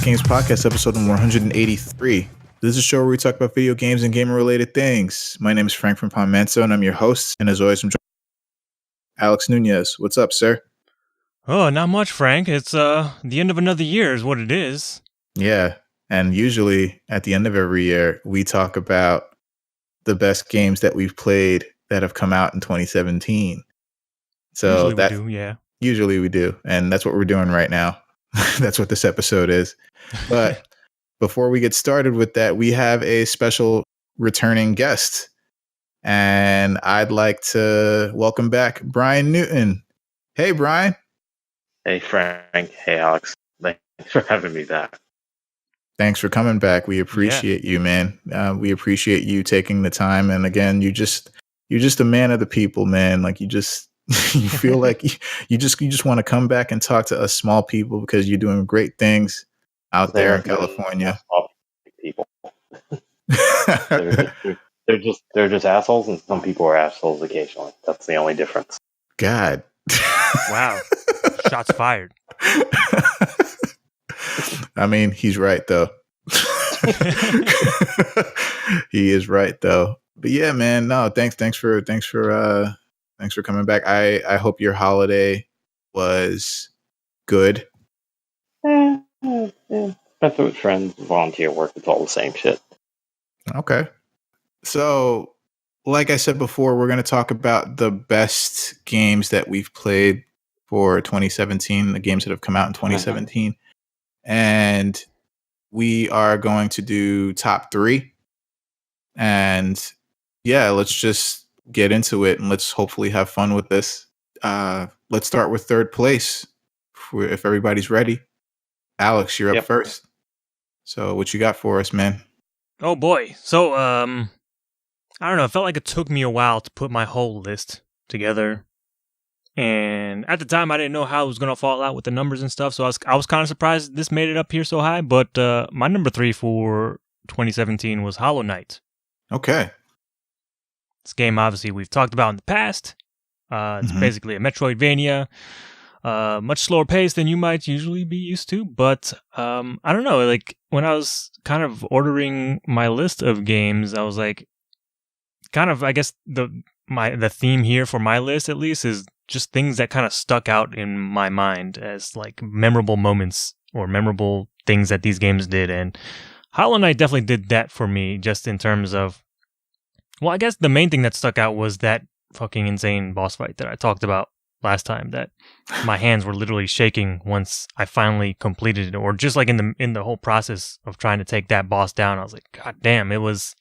Good Games Podcast, episode 183. This is a show where we talk about video games and gamer-related things. My name is Frank from Palmento, and I'm your host. And as always, I'm joined by Alex Nunez. What's up, sir? Oh, not much, Frank. It's the end of another year is what it is. Yeah, and usually at the end of every year, we talk about the best games that we've played that have come out in 2017. So Usually we do, yeah. Usually we do, and that's what we're doing right now. That's what this episode is. But before we get started with that, we have a special returning guest. And I'd like to welcome back Bryan Newton. Hey, Bryan. Hey, Frank. Hey, Alex. Thanks for having me back. Thanks for coming back. We appreciate you, man. We appreciate you taking the time. And again, you're just a man of the people, man. Like you feel like you just want to come back and talk to us small people because you're doing great things out there in California. People. they're just assholes, and some people are assholes occasionally. That's the only difference. God. Wow. Shots fired. I mean, he's right though. He is right though. But yeah, man, no, thanks for coming back. I hope your holiday was good. Spent it with friends, volunteer work. It's all the same shit. Okay. So, like I said before, we're going to talk about the best games that we've played for 2017, the games that have come out in 2017. And we are going to do top 3. And yeah, let's just get into it and let's hopefully have fun with this. Let's start with third place if everybody's ready. Alex, you're up first. So what you got for us, man? Oh boy. So I don't know, it felt like it took me a while to put my whole list together. And at the time I didn't know how it was going to fall out with the numbers and stuff, so I was kind of surprised this made it up here so high, but my number 3 for 2017 was Hollow Knight. Okay. This game, obviously, we've talked about in the past. It's basically a Metroidvania, much slower pace than you might usually be used to. But I don't know, like when I was kind of ordering my list of games, I was like, kind of, I guess the theme here for my list at least is just things that kind of stuck out in my mind as like memorable moments or memorable things that these games did. And Hollow Knight definitely did that for me, just in terms of, well, I guess the main thing that stuck out was that fucking insane boss fight that I talked about last time, that my hands were literally shaking once I finally completed it, or just like in the whole process of trying to take that boss down. I was like, God damn, it was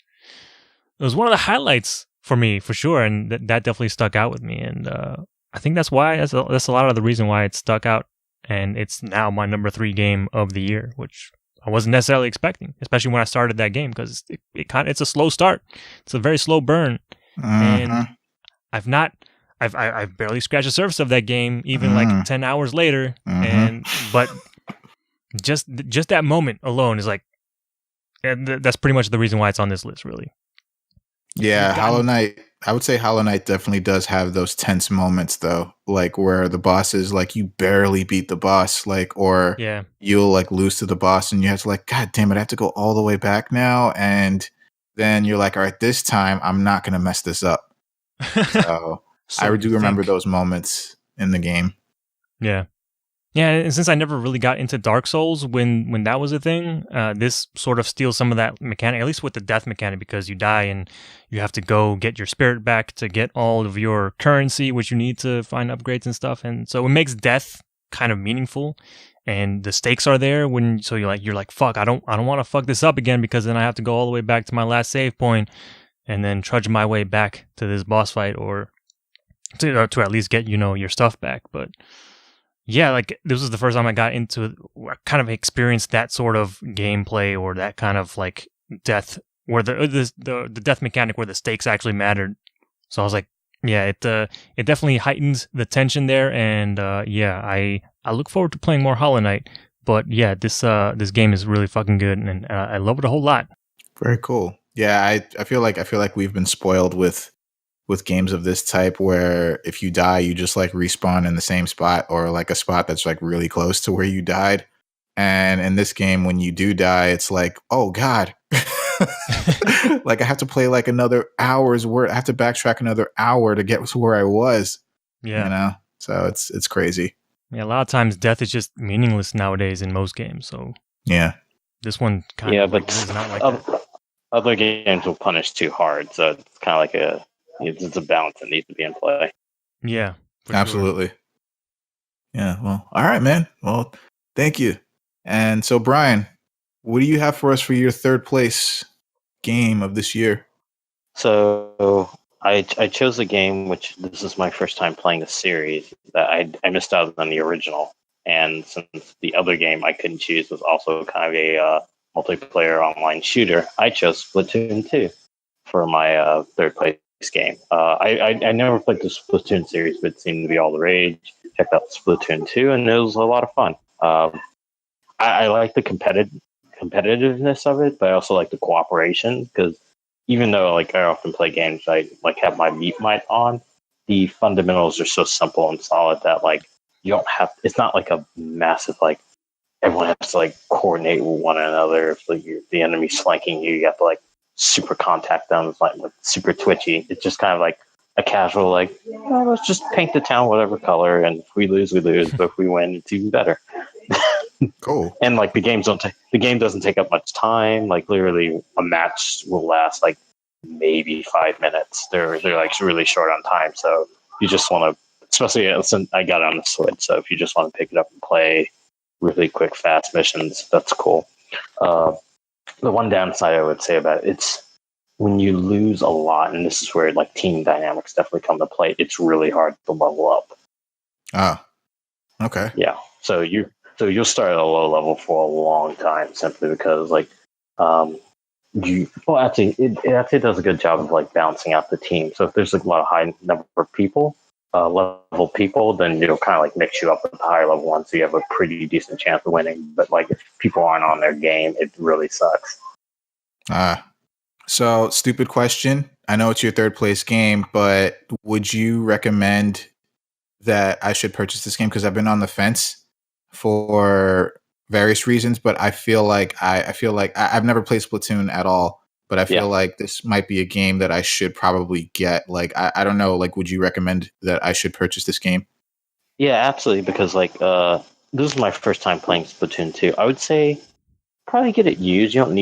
one of the highlights for me, for sure, and that definitely stuck out with me. And I think that's a lot of the reason why it stuck out, and it's now my number 3 game of the year, which I wasn't necessarily expecting, especially when I started that game, because it's a slow start. It's a very slow burn. And I've barely scratched the surface of that game, even like 10 hours later. But just that moment alone is like, that's pretty much the reason why it's on this list, really. Yeah, Hollow Knight. I would say Hollow Knight definitely does have those tense moments, though, like where the boss is like you barely beat the boss, like, or you'll like lose to the boss and you have to like, God damn it, I have to go all the way back now. And then you're like, all right, this time I'm not going to mess this up. So I do remember those moments in the game. Yeah. Yeah, and since I never really got into Dark Souls when that was a thing, this sort of steals some of that mechanic, at least with the death mechanic, because you die and you have to go get your spirit back to get all of your currency, which you need to find upgrades and stuff. And so it makes death kind of meaningful, and the stakes are there so you're like, fuck, I don't want to fuck this up again, because then I have to go all the way back to my last save point and then trudge my way back to this boss fight, or to at least get, your stuff back. But yeah, like this was the first time I got into kind of experienced that sort of gameplay, or that kind of like death, where the death mechanic where the stakes actually mattered. So I was like, yeah, it definitely heightens the tension there, and I look forward to playing more Hollow Knight. But yeah, this game is really fucking good, and I love it a whole lot. Very cool. Yeah, I feel like we've been spoiled with games of this type, where if you die, you just like respawn in the same spot, or like a spot that's like really close to where you died. And in this game, when you do die, it's like, oh God. Like I have to play like another hour's worth. I have to backtrack another hour to get to where I was. Yeah. You know? So it's crazy. Yeah, a lot of times death is just meaningless nowadays in most games. So yeah, this one kind of is not like that. Other games will punish too hard, so it's kind of like it's a balance that needs to be in play. Yeah, absolutely. Sure. Yeah, well, all right, man. Well, thank you. And so, Bryan, what do you have for us for your third place game of this year? So I chose a game which this is my first time playing the series that I missed out on the original, and since the other game I couldn't choose was also kind of a multiplayer online shooter, I chose Splatoon 2 for my third place game. I never played the Splatoon series, but it seemed to be all the rage. Checked out Splatoon 2, and it was a lot of fun. I like the competitiveness of it, but I also like the cooperation, because even though like I often play games, I like have my mute mic on, the fundamentals are so simple and solid that like you don't have. It's not like a massive like everyone has to like coordinate with one another. If like the enemy's flanking you, you have to like super contact them. It's like super twitchy. It's just kind of like a casual like, oh, let's just paint the town whatever color, and if we lose, we lose. But if we win, it's even better. Cool. And like the game doesn't take up much time. Like literally, a match will last like maybe 5 minutes. They're like really short on time, so you just want to, especially since I got it on the Switch. So if you just want to pick it up and play really quick, fast missions, that's cool. The one downside I would say about it's when you lose a lot, and this is where like team dynamics definitely come to play. It's really hard to level up. Ah, okay. Yeah. So you'll start at a low level for a long time simply because like actually it does a good job of like balancing out the team. So if there's like a lot of high number of people, level people, then it'll kind of like mix you up with the higher level ones, so you have a pretty decent chance of winning. But like if people aren't on their game, it really sucks. So stupid question. I know it's your third place game, but would you recommend that I should purchase this game? Because I've been on the fence for various reasons, but I feel like I've never played Splatoon at all, but I feel like this might be a game that I should probably get. Like, I don't know, like, would you recommend that I should purchase this game? Yeah, absolutely. Because like, this is my first time playing Splatoon 2. I would say probably get it used. You don't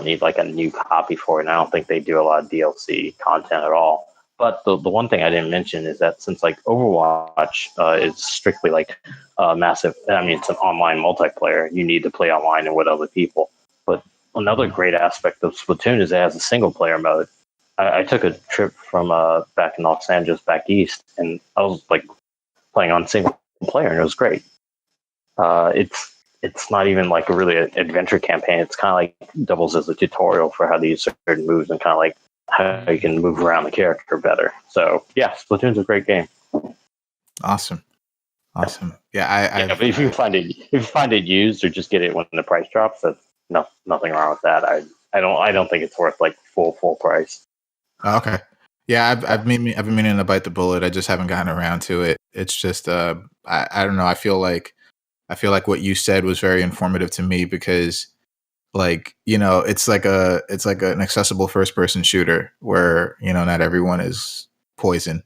need like a new copy for it. And I don't think they do a lot of DLC content at all. But the one thing I didn't mention is that since like Overwatch is strictly like massive, I mean, it's an online multiplayer, you need to play online and with other people. But another great aspect of Splatoon is it has a single player mode. I took a trip from back in Los Angeles, back east, and I was like playing on single player, and it was great. It's not even like a really adventure campaign. It's kind of like doubles as a tutorial for how to use certain moves and kind of like how you can move around the character better. So yeah, Splatoon's a great game. Awesome. Yeah, but if you find it used or just get it when the price drops, that's nothing wrong with that. I don't think it's worth like full price. Okay. Yeah, I've been meaning to bite the bullet. I just haven't gotten around to it. It's just I don't know. I feel like what you said was very informative to me because, like, you know, it's like an accessible first person shooter where, you know, not everyone is poison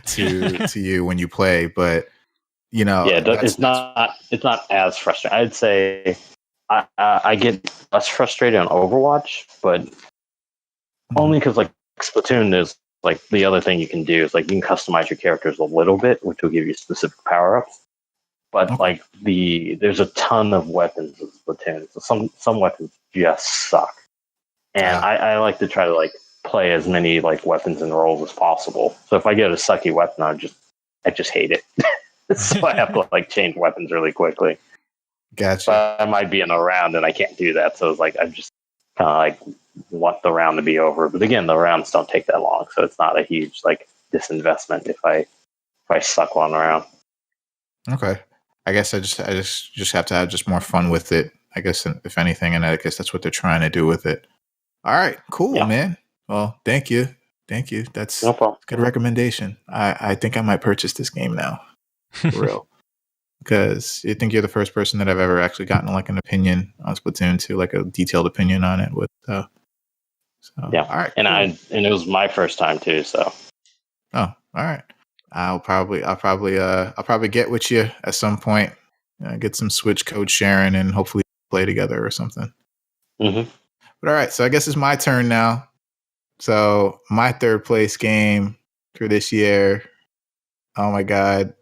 to you when you play, but you know, it's not as frustrating. I'd say I get less frustrated on Overwatch, but only because like Splatoon is like the other thing you can do is like you can customize your characters a little bit, which will give you specific power ups. But like there's a ton of weapons in Splatoon, so some weapons just suck, and I like to try to like play as many like weapons and roles as possible. So if I get a sucky weapon, I just hate it. So I have to like change weapons really quickly. Gotcha. But I might be in a round and I can't do that, so it's like I just kind of like want the round to be over. But again, the rounds don't take that long, so it's not a huge like disinvestment if I suck one round. Okay. I guess I just have to have just more fun with it, I guess, if anything, and I guess that's what they're trying to do with it. All right, cool, man. Well, thank you. That's no problem. Good recommendation. I think I might purchase this game now, for real, because I think you're the first person that I've ever actually gotten like an opinion on Splatoon 2, like a detailed opinion on it with. So Yeah, all right, and cool. and it was my first time too. So Oh, all right. I'll probably get with you at some point. Get some Switch code sharing and hopefully play together or something. Mm-hmm. But all right, so I guess it's my turn now. So my third place game for this year. Oh my god,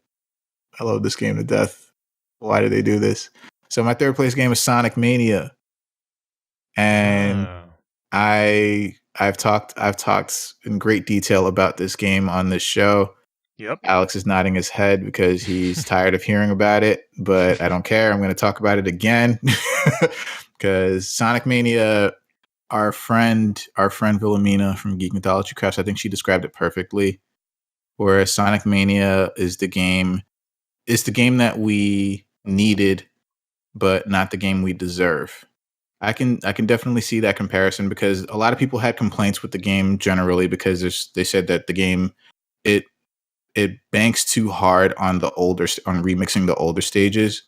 I love this game to death. Why did they do this? So my third place game is Sonic Mania, and I've talked in great detail about this game on this show. Yep. Alex is nodding his head because he's tired of hearing about it, but I don't care. I'm going to talk about it again because Sonic Mania, our friend Wilhelmina from Geek Mythology Crafts, I think she described it perfectly. Whereas Sonic Mania is the game that we needed, but not the game we deserve. I can definitely see that comparison because a lot of people had complaints with the game generally because they said that the game it banks too hard on remixing the older stages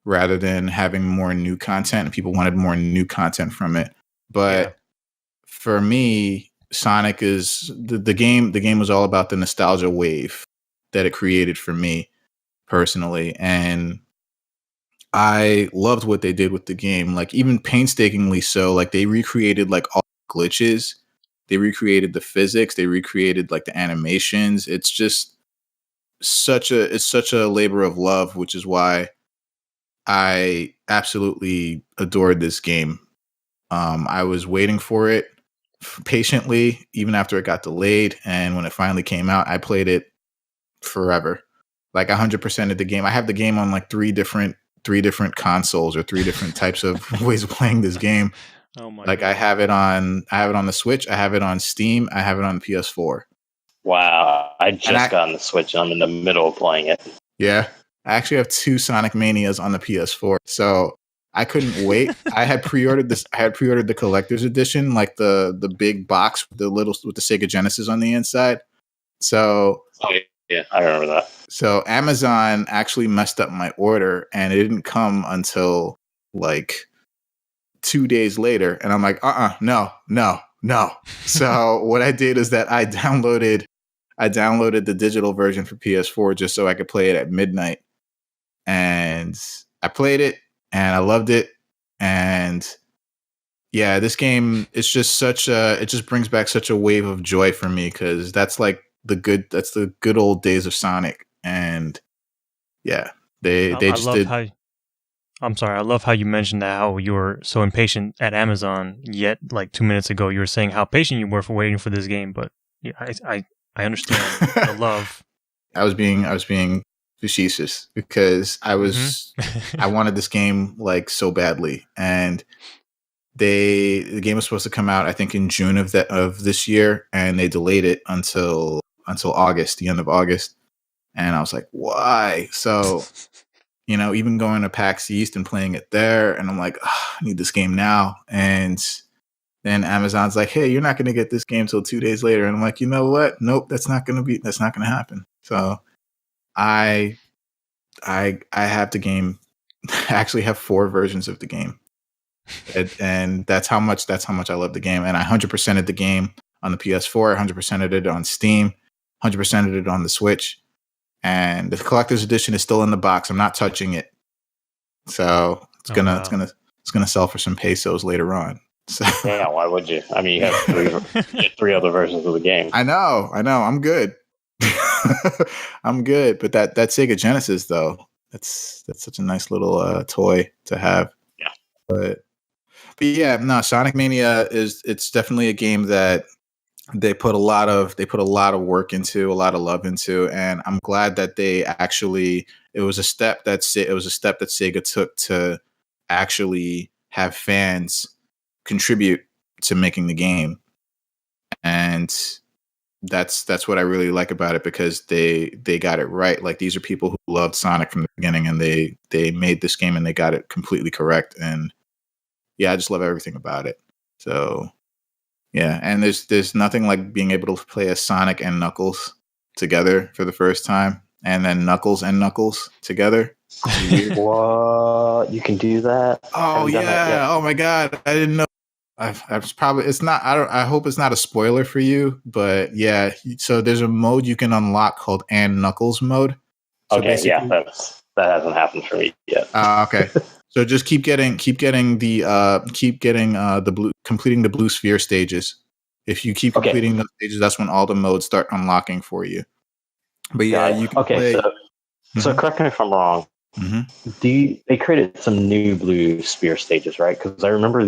rather than having more new content, and people wanted more new content from it. But for me, Sonic is the game. The game was all about the nostalgia wave that it created for me personally, and I loved what they did with the game. Like even painstakingly so. Like they recreated like all the glitches, they recreated the physics, they recreated like the animations. It's just such a labor of love, which is why I absolutely adored this game. I was waiting for it patiently, even after it got delayed, and when it finally came out, I played it forever. Like 100% of the game. I have the game on like three different consoles or three different types of ways of playing this game. Oh my like God. I have it on the Switch, I have it on Steam, I have it on the PS4. Wow, I just got on the Switch. I'm in the middle of playing it. Yeah. I actually have 2 Sonic Manias on the PS4. So I couldn't wait. I had pre-ordered the collector's edition, like the big box with the Sega Genesis on the inside. So yeah, I remember that. So Amazon actually messed up my order and it didn't come until like 2 days later. And I'm like, no. So what I did is that I downloaded the digital version for PS4 just so I could play it at midnight. And I played it and I loved it. And yeah, this game is just it just brings back such a wave of joy for me because that's like the good old days of Sonic. And yeah, I love how you mentioned that, how you were so impatient at Amazon, yet like 2 minutes ago you were saying how patient you were for waiting for this game. But yeah, I understand the love. I was being facetious because I wanted this game like so badly, and the game was supposed to come out I think in June of this year, and they delayed it until August, the end of August. And I was like, why? So, even going to PAX East and playing it there, and I'm like, I need this game now. And then Amazon's like, hey, you're not going to get this game till 2 days later. And I'm like, you know what? Nope, that's not going to happen. So I have the game. I actually have 4 versions of the game. And that's how much I love the game. And I 100%ed the game on the PS4, 100%ed it on Steam, 100%ed it on the Switch. And the collector's edition is still in the box. I'm not touching it. So it's gonna sell for some pesos later on. So yeah, why would you? I mean, you have 3 other versions of the game. I know. I'm good. I'm good. But that Sega Genesis though, that's such a nice little toy to have. Yeah. But yeah, no, Sonic Mania it's definitely a game that they put a lot of work into, a lot of love into, and I'm glad that it was a step that Sega took to actually have fans contribute to making the game. And that's what I really like about it, because they got it right. Like, these are people who loved Sonic from the beginning, and they made this game and they got it completely correct. And yeah, I just love everything about it. So yeah, and there's nothing like being able to play as Sonic and Knuckles together for the first time, and then Knuckles and Knuckles together. What? You can do that? Oh yeah! Oh my god! I didn't know. I've probably it's not. I don't. I hope it's not a spoiler for you, but yeah. So there's a mode you can unlock called and Knuckles mode. So Okay, yeah, that hasn't happened for me yet. Okay. So just keep getting the blue, completing the blue sphere stages. If you keep completing those stages, that's when all the modes start unlocking for you. But yeah, you can play. So correct me if I'm wrong. Mm-hmm. They created some new blue sphere stages, right? Because I remember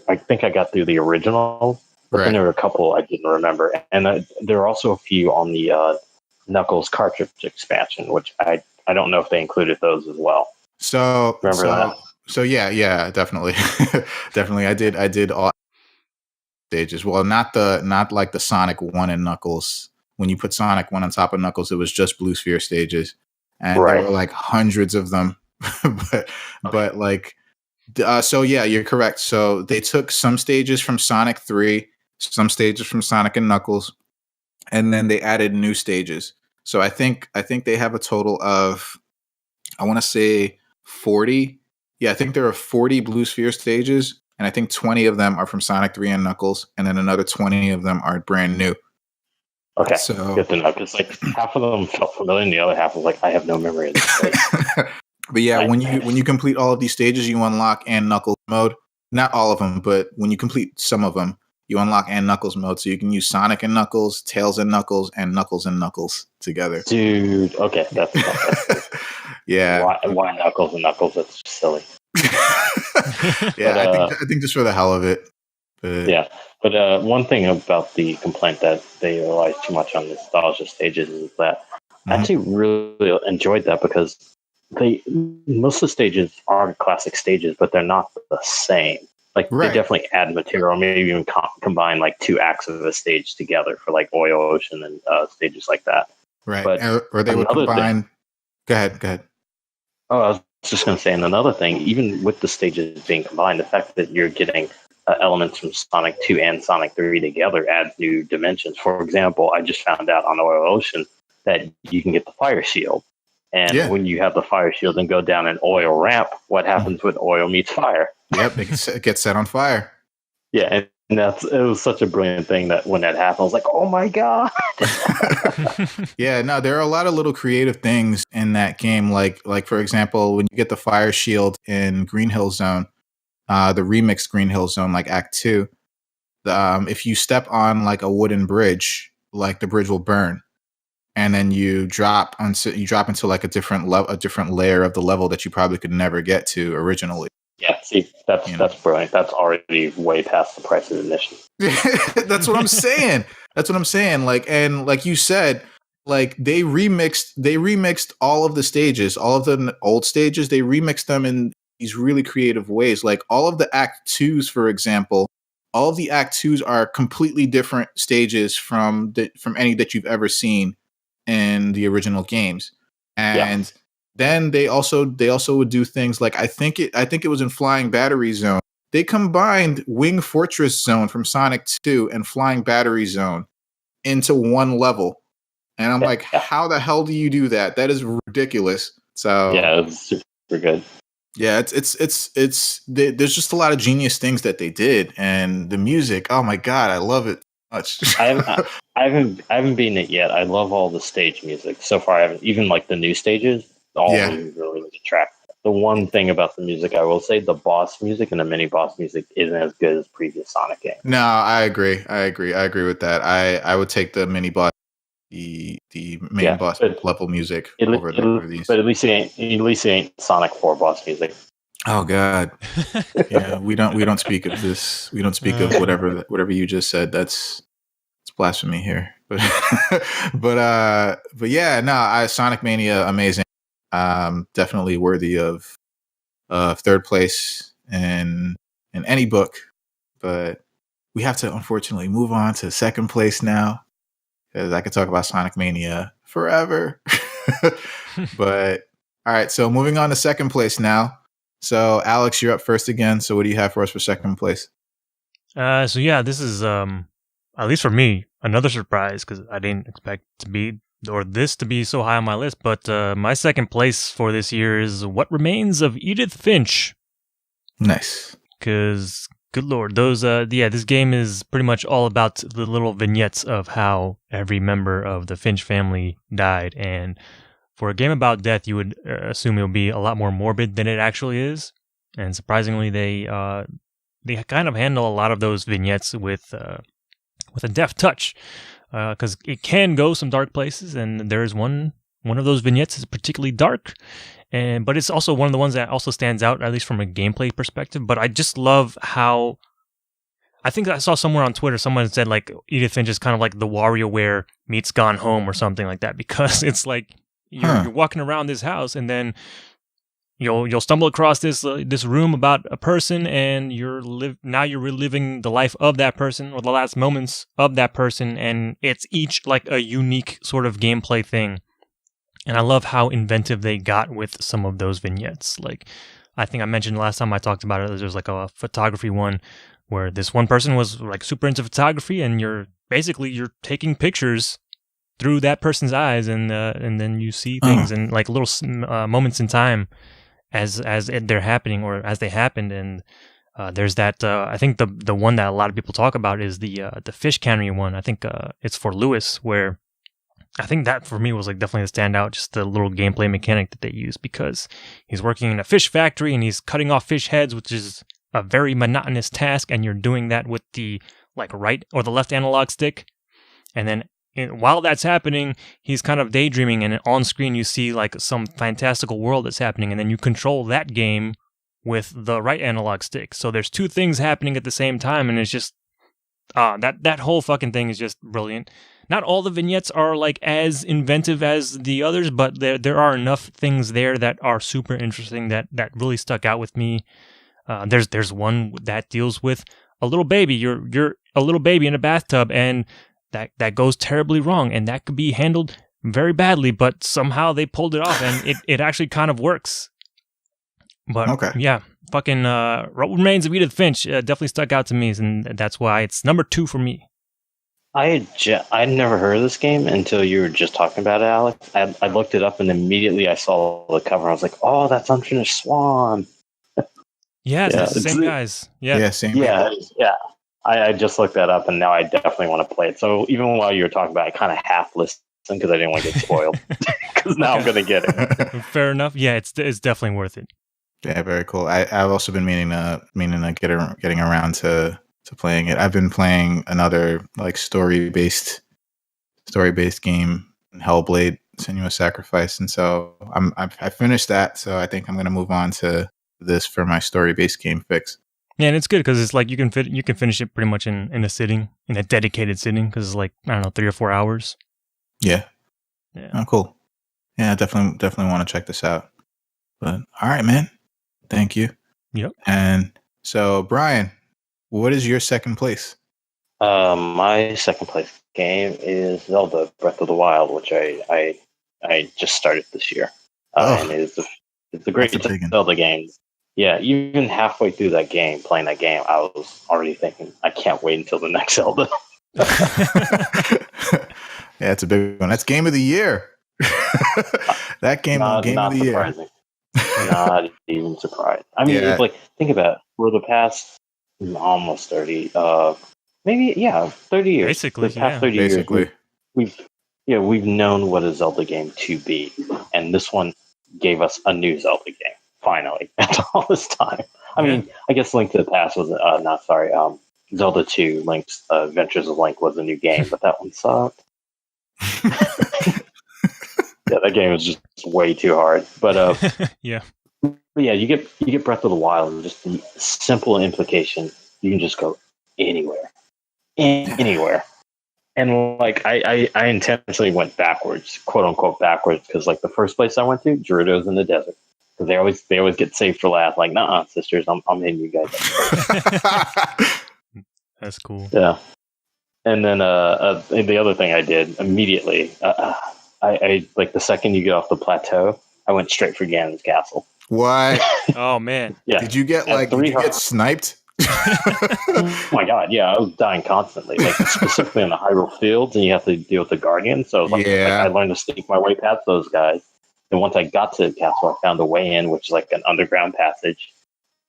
I think I got through the original, but then there were a couple I didn't remember, and there are also a few on the Knuckles cartridge expansion, which I don't know if they included those as well. So remember that? So yeah, definitely, definitely. I did all stages. Well, not like the Sonic 1 and Knuckles. When you put Sonic 1 on top of Knuckles, it was just blue sphere stages, and there were like hundreds of them. but like, so yeah, you're correct. So they took some stages from Sonic 3, some stages from Sonic and Knuckles, and then they added new stages. So I think they have a total of, I want to say 40. Yeah, I think there are 40 blue sphere stages, and I think 20 of them are from Sonic 3 and Knuckles, and then another 20 of them are brand new. Okay, so good to know, because like half of them felt familiar, and the other half was like, I have no memory of this place. But yeah, when you complete all of these stages, you unlock and Knuckles mode. Not all of them, but when you complete some of them, you unlock and Knuckles mode, so you can use Sonic and Knuckles, Tails and Knuckles together. Dude, okay, that's yeah. Why Knuckles and Knuckles? That's silly. Yeah, I think just for the hell of it. But, yeah, but one thing about the complaint that they relied too much on nostalgia stages is that I actually really enjoyed that, because most of the stages are classic stages, but they're not the same. Like they definitely add material, maybe even combine like two acts of a stage together for like Oil Ocean and stages like that. Right, but or they would combine. Go ahead. Oh, I was just going to say, and another thing, even with the stages being combined, the fact that you're getting elements from Sonic 2 and Sonic 3 together adds new dimensions. For example, I just found out on Oil Ocean that you can get the fire shield. And when you have the fire shield and go down an oil ramp, what happens when oil meets fire? Yep, it gets set on fire. Yeah, and it was such a brilliant thing that when that happened, I was like, oh my God. Yeah, no, there are a lot of little creative things in that game. Like for example, when you get the fire shield in Green Hill Zone, the remixed Green Hill Zone, like Act 2, if you step on like a wooden bridge, like the bridge will burn. And then you drop into like a different layer of the level that you probably could never get to originally. Yeah, see, that's brilliant. That's already way past the price of admission. That's what I'm saying. Like, and like you said, like they remixed all of the stages, all of the old stages. They remixed them in these really creative ways. Like all of the Act 2s, for example, all of the Act 2s are completely different stages from any that you've ever seen in the original games. And then they also would do things like I think it was in Flying Battery Zone. They combined Wing Fortress Zone from Sonic 2 and Flying Battery Zone into one level. And I'm like, how the hell do you do that? That is ridiculous. So yeah, it was super good. Yeah, there's just a lot of genius things that they did, and the music. Oh my God, I love it much. I haven't beaten it yet. I love all the stage music so far. I haven't even like the new stages. All of them really attract. The one thing about the music, I will say, the boss music and the mini boss music isn't as good as previous Sonic games. No, I agree with that. I would take the mini boss, the main boss level music over these. But at least it ain't Sonic 4 boss music. Oh God, yeah. We don't speak of this. We don't speak of whatever you just said. It's blasphemy here. But but yeah, no. Sonic Mania, amazing. Definitely worthy of third place in any book. But we have to unfortunately move on to second place now, because I could talk about Sonic Mania forever. But all right, so moving on to second place now. So Alex, you're up first again. So what do you have for us for second place? So yeah, this is at least for me, another surprise, because I didn't expect to be or this to be so high on my list, but my second place for this year is What Remains of Edith Finch. Nice. Because, good lord, this game is pretty much all about the little vignettes of how every member of the Finch family died. And for a game about death, you would assume it would be a lot more morbid than it actually is. And surprisingly, they kind of handle a lot of those vignettes with a deft touch. Because it can go some dark places, and there's one of those vignettes is particularly dark, but it's also one of the ones that also stands out, at least from a gameplay perspective. But I just love how, I think I saw somewhere on Twitter, someone said like Edith Finch is kind of like the WarioWare meets Gone Home or something like that, because it's like you're walking around this house, and then you'll stumble across this room about a person, and you're reliving the life of that person or the last moments of that person, and it's each like a unique sort of gameplay thing. And I love how inventive they got with some of those vignettes. Like I think I mentioned last time I talked about it, there's like a photography one where this one person was like super into photography, and you're taking pictures through that person's eyes, and then you see things and like little moments in time as they're happening or as they happened. And there's that I think the one that a lot of people talk about is the fish cannery one. I think it's for Lewis, where I think that for me was like definitely the standout, just the little gameplay mechanic that they use, because he's working in a fish factory and he's cutting off fish heads, which is a very monotonous task, and you're doing that with the like right or the left analog stick. And then while that's happening, he's kind of daydreaming, and on screen you see like some fantastical world that's happening, and then you control that game with the right analog stick. So there's two things happening at the same time, and it's just that whole fucking thing is just brilliant. Not all the vignettes are like as inventive as the others, but there are enough things there that are super interesting that really stuck out with me. There's one that deals with a little baby. You're a little baby in a bathtub, and that goes terribly wrong, and that could be handled very badly, but somehow they pulled it off, and it actually kind of works. But yeah, fucking What Remains of Edith Finch definitely stuck out to me, and that's why it's number 2 for me. I'd never heard of this game until you were just talking about it, Alex. I looked it up, and immediately I saw the cover. I was like, oh, that's Unfinished Swan. It's the same guys. Same. Yeah. I just looked that up, and now I definitely want to play it. So even while you were talking about it, I kind of half listened because I didn't want to get spoiled. Because now I'm going to get it. Fair enough. Yeah, it's definitely worth it. Yeah, very cool. I've also been meaning to getting around to playing it. I've been playing another like story-based game, Hellblade: Senua's Sacrifice, and so I finished that. So I think I'm going to move on to this for my story-based game fix. Yeah, and it's good because it's like you can finish it pretty much in a dedicated sitting, because it's like, I don't know, 3 or 4 hours. Yeah. Oh, cool. Yeah, definitely want to check this out. But all right, man. Thank you. Yep. And so, Brian, what is your second place? My second place game is Zelda Breath of the Wild, which I just started this year, and it's a great Zelda game. Yeah, even halfway through that game, playing that game, I was already thinking, I can't wait until the next Zelda. Yeah, it's a big one. That's game of the year. That game of the surprising. Not even surprised. I mean, it's like, think about it. For the past almost 30, 30 years. Basically, the past 30 years, we've known what a Zelda game to be, and this one gave us a new Zelda game. Finally, after all this time. I mean, I guess Link to the Past was Zelda 2, Link's Adventures of Link was a new game, but that one sucked. Yeah, that game was just way too hard. But yeah, you get Breath of the Wild, and just the simple implication, you can just go anywhere. And like I intentionally went backwards, quote unquote backwards, because like the first place I went to, Gerudo's in the desert. Because they always get saved for last. Like, nah, sisters, I'm hitting you guys up. That's cool. Yeah. And then the other thing I did immediately, I like the second you get off the plateau, I went straight for Ganon's castle. What? Oh man. Yeah. Did you get sniped? Oh my god, yeah, I was dying constantly, like specifically in the Hyrule fields, and you have to deal with the Guardians. So like I learned to sneak my way past those guys. And once I got to the castle, I found a way in, which is like an underground passage.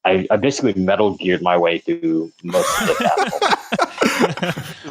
I basically Metal Geared my way through most of the castle.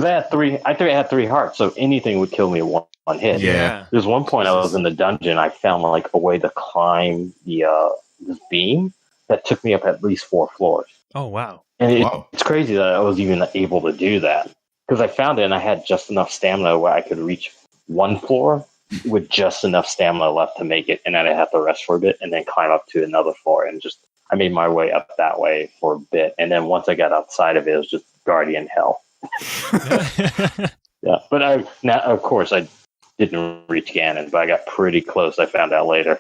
I think I had 3 hearts, so anything would kill me in one hit. Yeah. There's one point I was in the dungeon, I found like a way to climb this beam that took me up at least 4 floors. Oh wow! And it's crazy that I was even able to do that because I found it and I had just enough stamina where I could reach 1 floor with just enough stamina left to make it, and then I had to rest for a bit and then climb up to another floor and just. I made my way up that way for a bit, and then once I got outside of it, it was just Guardian hell. Yeah, but of course, I didn't reach Ganon, but I got pretty close. I found out later.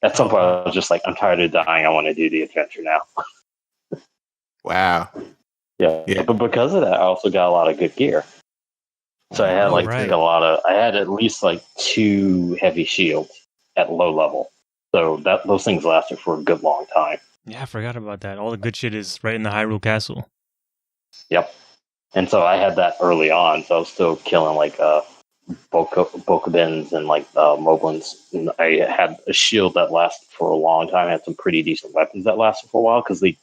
At some point, I was just like, I'm tired of dying. I want to do the adventure now. Wow. Yeah, but because of that, I also got a lot of good gear. So I had I had at least like 2 heavy shields at low level. So those things lasted for a good long time. Yeah, I forgot about that. All the good shit is right in the Hyrule Castle. Yep. And so I had that early on, so I was still killing like Bokobins and like Moblins. And I had a shield that lasted for a long time. I had some pretty decent weapons that lasted for a while, because the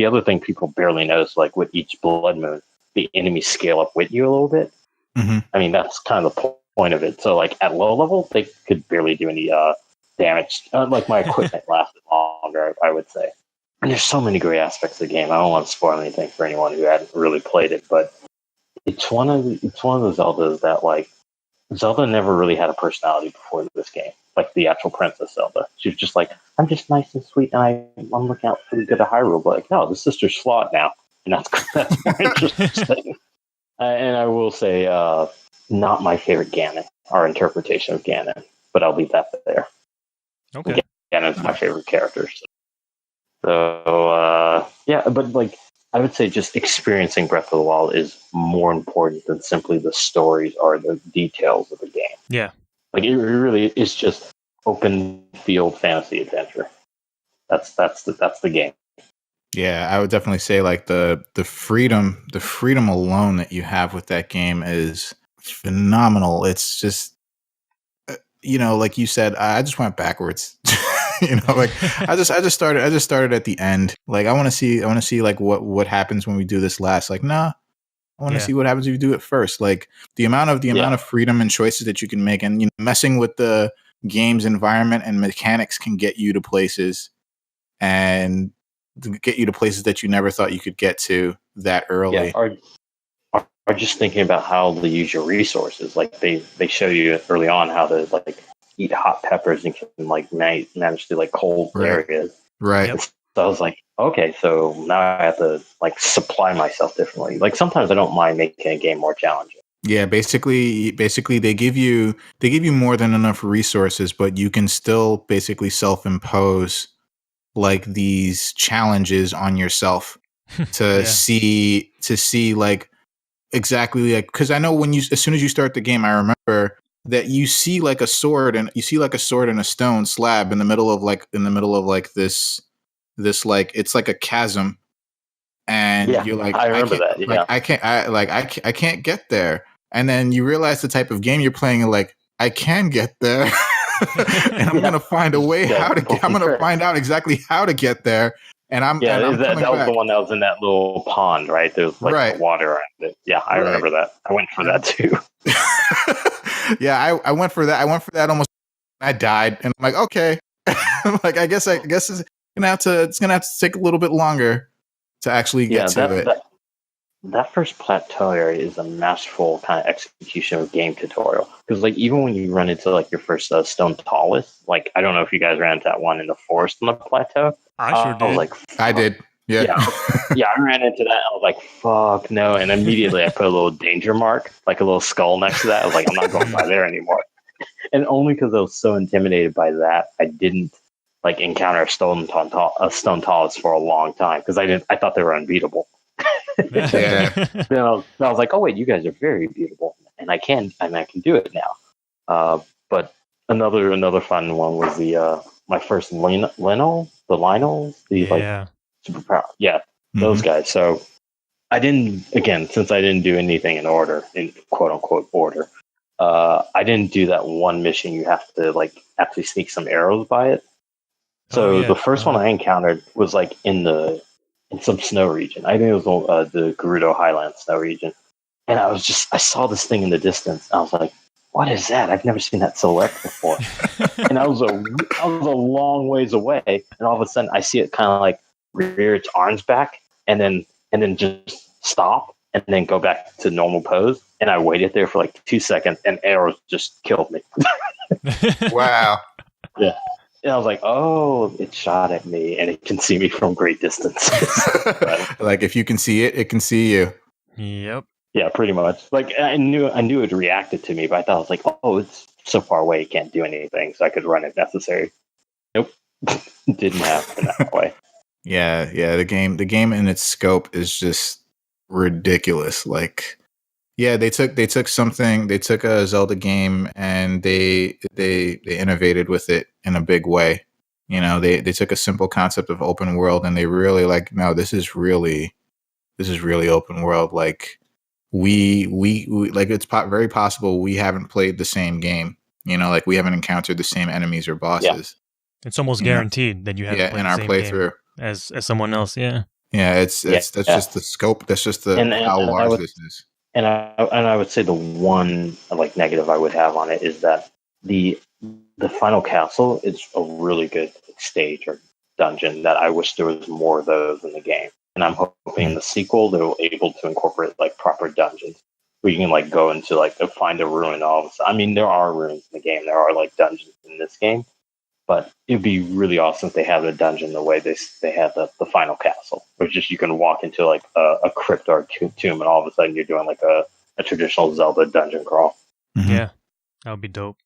other thing people barely notice, like with each Blood Moon, the enemies scale up with you a little bit. Mm-hmm. I mean, that's kind of the point of it. So like at low level, they could barely do any damage. Like my equipment lasted longer, I would say. And there's so many great aspects of the game. I don't want to spoil anything for anyone who hadn't really played it, but it's one of the Zeldas that, like, Zelda never really had a personality before this game. Like the actual Princess Zelda, she was just like, I'm just nice and sweet, and I'm looking out for the good of Hyrule. But like, no, the sister's flawed now, and that's more interesting. And I will say, not my favorite Ganon, our interpretation of Ganon, but I'll leave that there. Okay, Ganon's my favorite character. So yeah, but like I would say, just experiencing Breath of the Wild is more important than simply the stories or the details of the game. Yeah, like it really is just open field fantasy adventure. That's the game. Yeah, I would definitely say like the freedom alone that you have with that game is phenomenal. It's just like you said, I just went backwards. Like I just started at the end. Like I want to see like what happens when we do this last. Like nah, I want to see what happens if you do it first. Like the amount of freedom and choices that you can make, and messing with the game's environment and mechanics can get you to places that you never thought you could get to that early. Yeah, or just thinking about how to use your resources. Like they show you early on how to like eat hot peppers and can like manage to like cold areas. Right. Yep. So I was like, okay, so now I have to like supply myself differently. Like sometimes I don't mind making a game more challenging. Yeah, basically they give you more than enough resources, but you can still basically self-impose like these challenges on yourself to see like exactly, like, because I know as soon as you start the game, I remember that you see like a sword and a stone slab in the middle of this like, it's like a chasm, and you're like, I remember that. Yeah. Like I can't get there, and then you realize the type of game you're playing, and like I can get there. And I'm gonna find a way I'm gonna find out exactly how to get there. And I'm that was the one that was in that little pond, right? There's like water around it. Yeah, I remember that. I went for that too. Yeah, I went for that. I went for that almost. I died, and I'm like, okay, like I guess it's gonna have to take a little bit longer to actually get to it. That first plateau area is a masterful kind of execution of game tutorial. Because like even when you run into like your first stone tallest, like I don't know if you guys ran into that one in the forest on the plateau. I sure did. I was like, I did. Yeah. I ran into that. I was like, fuck no. And immediately I put a little danger mark, like a little skull next to that. I was like, I'm not going by there anymore. And only because I was so intimidated by that, I didn't like encounter a stone tallest for a long time, because I thought they were unbeatable. Yeah. Then I was like, oh wait, you guys are very beautiful, and I can do it now. But another fun one was my first Lynel, like superpower. Yeah, those guys. So I didn't, again, since I didn't do anything in order, in quote unquote order, I didn't do that one mission. You have to like actually sneak some arrows by it. So the first one I encountered was like in some snow region. I think it was the Gerudo Highlands snow region. And I saw this thing in the distance. I was like, what is that? I've never seen that silhouette before. And I was a long ways away. And all of a sudden I see it kind of like rear its arms back and then just stop and then go back to normal pose. And I waited there for like 2 seconds and arrows just killed me. Wow. Yeah. And I was like, oh, it shot at me and it can see me from great distance. Like if you can see it, it can see you. Yep. Yeah, pretty much. Like I knew it reacted to me, but I thought I was like, oh, it's so far away, it can't do anything, so I could run if necessary. Nope. Didn't happen that way. Yeah. The game in its scope is just ridiculous. Like, yeah, they took a Zelda game and they innovated with it in a big way. You know, they took a simple concept of open world and they really like, no, this is really open world. Like we like it's very possible we haven't played the same game. You know, like we haven't encountered the same enemies or bosses. Yeah. It's almost guaranteed that you haven't played in the our same playthrough game as someone else. Yeah. Yeah, that's just the scope. That's just how large this is. And I would say the one like negative I would have on it is that the final castle is a really good stage or dungeon that I wish there was more of those in the game. And I'm hoping in the sequel they're able to incorporate like proper dungeons where you can like go into like find a ruin all of a sudden. I mean, there are ruins in the game. There are like dungeons in this game, but it'd be really awesome if they have a dungeon the way they have the final castle, where just you can walk into like a crypt or a tomb, and all of a sudden you're doing like a traditional Zelda dungeon crawl. Mm-hmm. Yeah, that would be dope.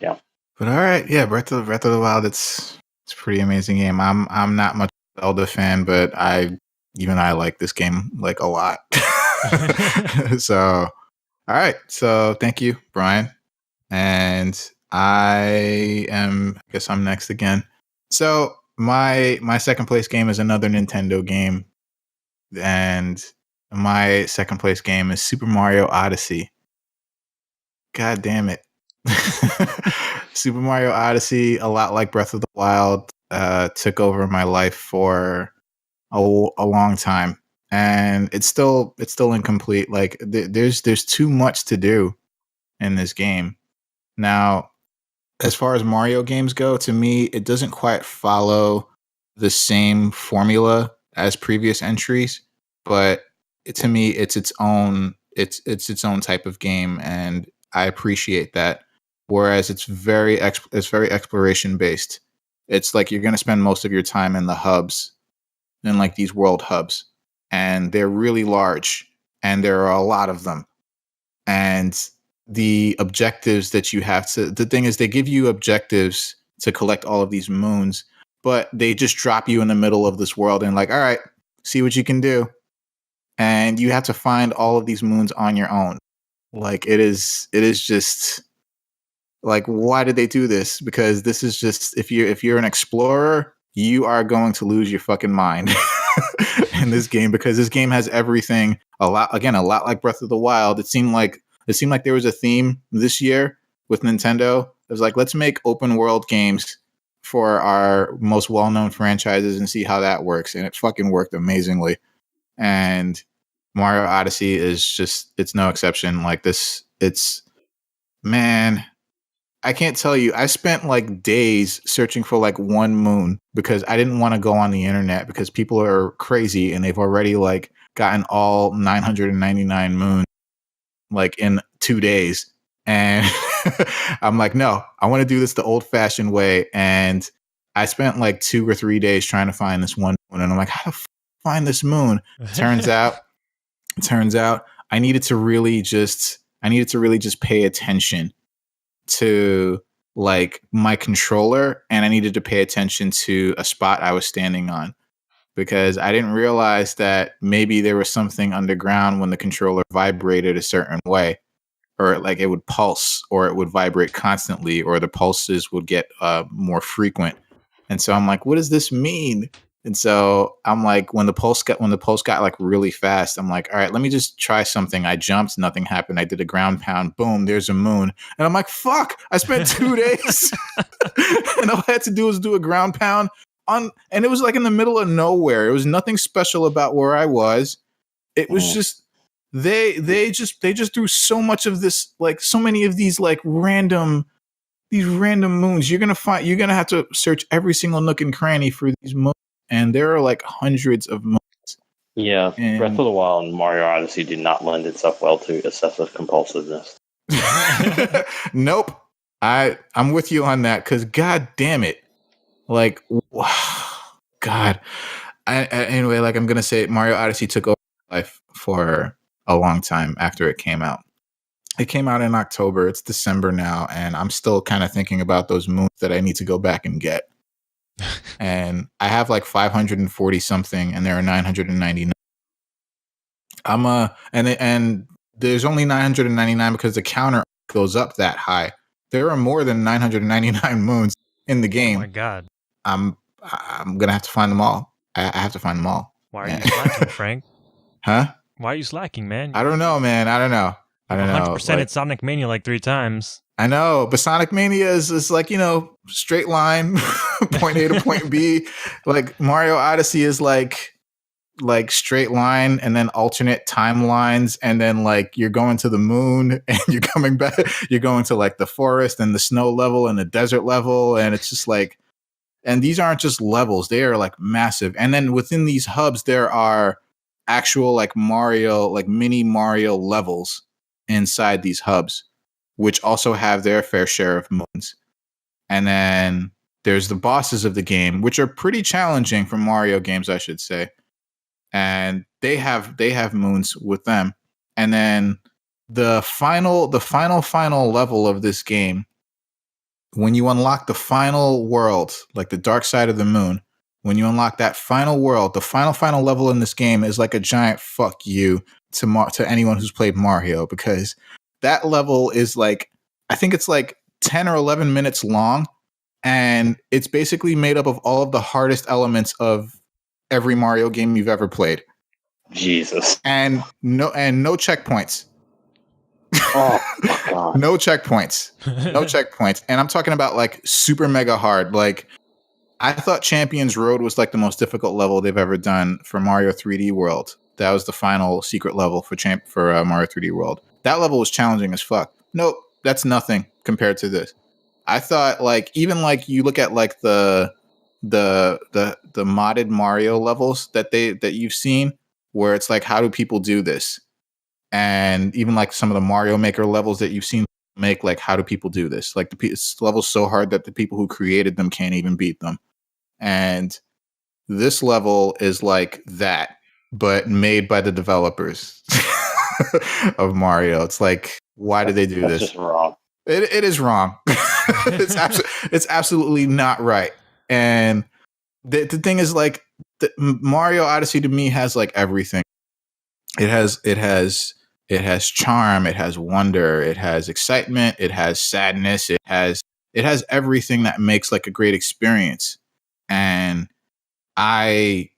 Yeah, but all right, yeah, Breath of the Wild, it's a pretty amazing game. I'm not much Zelda fan, but I like this game like a lot. So, all right, so thank you, Bryan, and I guess I'm next again. So my second place game is another Nintendo game, and my second place game is Super Mario Odyssey. God damn it. Super Mario Odyssey, a lot like Breath of the Wild, took over my life for a long time, and it's still incomplete. Like there's too much to do in this game. Now, as far as Mario games go, to me, it doesn't quite follow the same formula as previous entries, but to me, it's its own type of game, and I appreciate that. Whereas it's very exploration based. It's like you're going to spend most of your time in the hubs, in like these world hubs, and they're really large, and there are a lot of them, and the objectives that you have to, the thing is they give you objectives to collect all of these moons, but they just drop you in the middle of this world and like, all right, see what you can do. And you have to find all of these moons on your own. Like it is just like, why did they do this? Because this is just, if you're an explorer, you are going to lose your fucking mind in this game, because this game has everything a lot like Breath of the Wild. It seemed like there was a theme this year with Nintendo. It was like, let's make open world games for our most well-known franchises and see how that works. And it fucking worked amazingly. And Mario Odyssey is just, it's no exception. Like this, man, I can't tell you. I spent like days searching for like one moon because I didn't want to go on the internet because people are crazy and they've already like gotten all 999 moons like in 2 days. And I'm like, no, I want to do this the old fashioned way. And I spent like 2 or 3 days trying to find this one moon. And I'm like, how to find this moon? Turns out I needed to really just pay attention to like my controller, and I needed to pay attention to a spot I was standing on, because I didn't realize that maybe there was something underground when the controller vibrated a certain way, or like it would pulse, or it would vibrate constantly, or the pulses would get more frequent. And so I'm like, what does this mean? And so I'm like, when the pulse got like really fast, I'm like, all right, let me just try something. I jumped, nothing happened. I did a ground pound, boom, there's a moon. And I'm like, fuck, I spent 2 days. And all I had to do was do a ground pound and it was like in the middle of nowhere. It was nothing special about where I was. It was just they just threw so much of this, like so many of these like random moons. You're gonna have to search every single nook and cranny for these moons. And there are like hundreds of moons. Yeah, Breath of the Wild and Mario Odyssey do not lend itself well to excessive compulsiveness. Nope. I'm with you on that because god damn it. Like, God. Anyway, like I'm going to say, Mario Odyssey took over my life for a long time after it came out. It came out in October. It's December now, and I'm still kind of thinking about those moons that I need to go back and get. And I have like 540 something, and there are 999. And there's only 999 because the counter goes up that high. There are more than 999 moons in the game. Oh my god! I'm gonna have to find them all. I have to find them all. Why are you slacking, Frank? Huh? Why are you slacking, man? I don't know, man. I don't know. 100% at Sonic Mania like 3 times. I know, but Sonic Mania is like, straight line, point A to point B. Like Mario Odyssey is like straight line and then alternate timelines, and then like you're going to the moon and you're coming back. You're going to like the forest and the snow level and the desert level, and it's just like, and these aren't just levels; they are like massive. And then within these hubs, there are actual like Mario, like mini Mario levels inside these hubs, which also have their fair share of moons. And then there's the bosses of the game, which are pretty challenging for Mario games, I should say. And they have moons with them. And then the final level of this game, when you unlock the final world, like the dark side of the moon, when you unlock that final world, the final level in this game is like a giant fuck you to anyone who's played Mario, because that level is like, I think it's like 10 or 11 minutes long, and it's basically made up of all of the hardest elements of every Mario game you've ever played. Jesus. And no checkpoints. Oh my god. No checkpoints. No checkpoints. And I'm talking about like super mega hard. Like, I thought Champions Road was like the most difficult level they've ever done for Mario 3D World. That was the final secret level for Mario 3D World. That level was challenging as fuck. Nope, that's nothing compared to this. I thought like, even like you look at like the modded Mario levels that you've seen, where it's like, how do people do this? And even like some of the Mario Maker levels that you've seen make, like, how do people do this? Like this level's so hard that the people who created them can't even beat them. And this level is like that, but made by the developers of Mario. It's like, why did they do this? That's just wrong. It is wrong. It's absolutely not right. And the thing is, like, Mario Odyssey to me has like everything. It has charm, it has wonder, it has excitement, it has sadness, it has everything that makes like a great experience. And I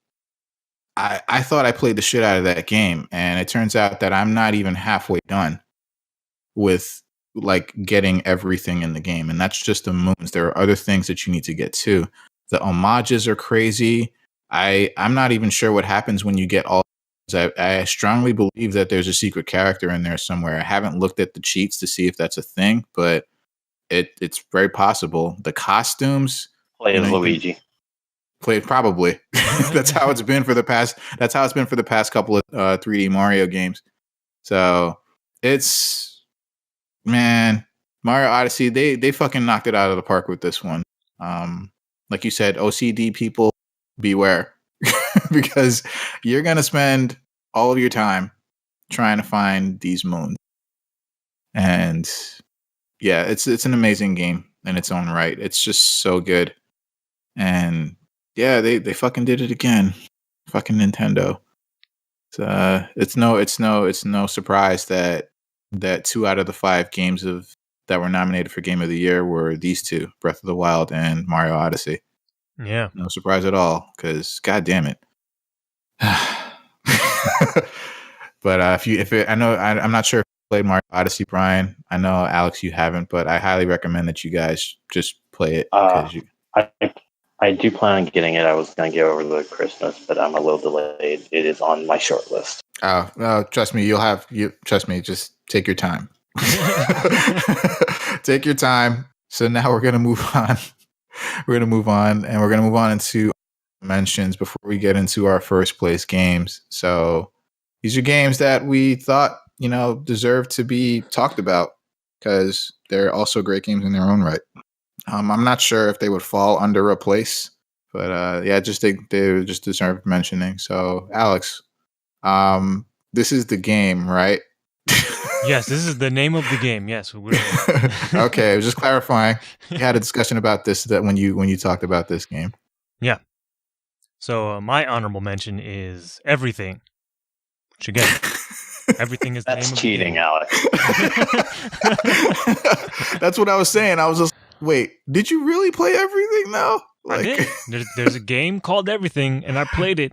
thought I played the shit out of that game, and it turns out that I'm not even halfway done with like getting everything in the game. And that's just the moons. There are other things that you need to get to. The homages are crazy. I'm not even sure what happens when you get all. I strongly believe that there's a secret character in there somewhere. I haven't looked at the cheats to see if that's a thing, but it's very possible. The costumes. Play as Luigi. Play probably. That's how it's been for the past. That's how it's been for the past couple of 3D Mario games. So it's, man, Mario Odyssey. They fucking knocked it out of the park with this one. Like you said, OCD people, beware. Because you're going to spend all of your time trying to find these moons. And yeah, it's an amazing game in its own right. It's just so good. And yeah, they fucking did it again. Fucking Nintendo. It's no surprise that 2 out of the 5 games that were nominated for Game of the Year were these two, Breath of the Wild and Mario Odyssey. Yeah. No surprise at all, because god damn it. But I'm not sure if you played Mario Odyssey, Brian. I know Alex, you haven't, but I highly recommend that you guys just play it because I do plan on getting it. I was going to get over the Christmas, but I'm a little delayed. It is on my short list. Oh, trust me, trust me, just take your time. Take your time. So now we're going to move on. We're going to move on, and we're going to move on into mentions before we get into our first place games. So these are games that we thought, deserve to be talked about because they're also great games in their own right. I'm not sure if they would fall under a place, but they just deserve mentioning. So, Alex, this is the game, right? Yes, this is the name of the game. Yes. Okay, I was just clarifying. We had a discussion about this when you talked about this game. Yeah. So my honorable mention is Everything. Which again, everything is the name of the cheating, game. Alex. That's what I was saying. I was just, wait, did you really play Everything now? I did. There's a game called Everything, and I played it.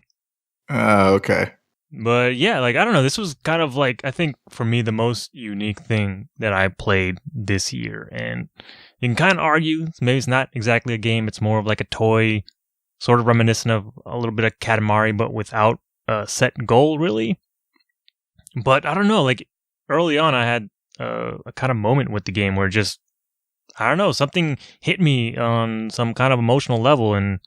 Okay. But yeah, I don't know. This was kind of I think for me, the most unique thing that I played this year. And you can kind of argue maybe it's not exactly a game. It's more of a toy, sort of reminiscent of a little bit of Katamari, but without a set goal, really. But I don't know. Early on, I had a kind of moment with the game where I don't know, something hit me on some kind of emotional level. And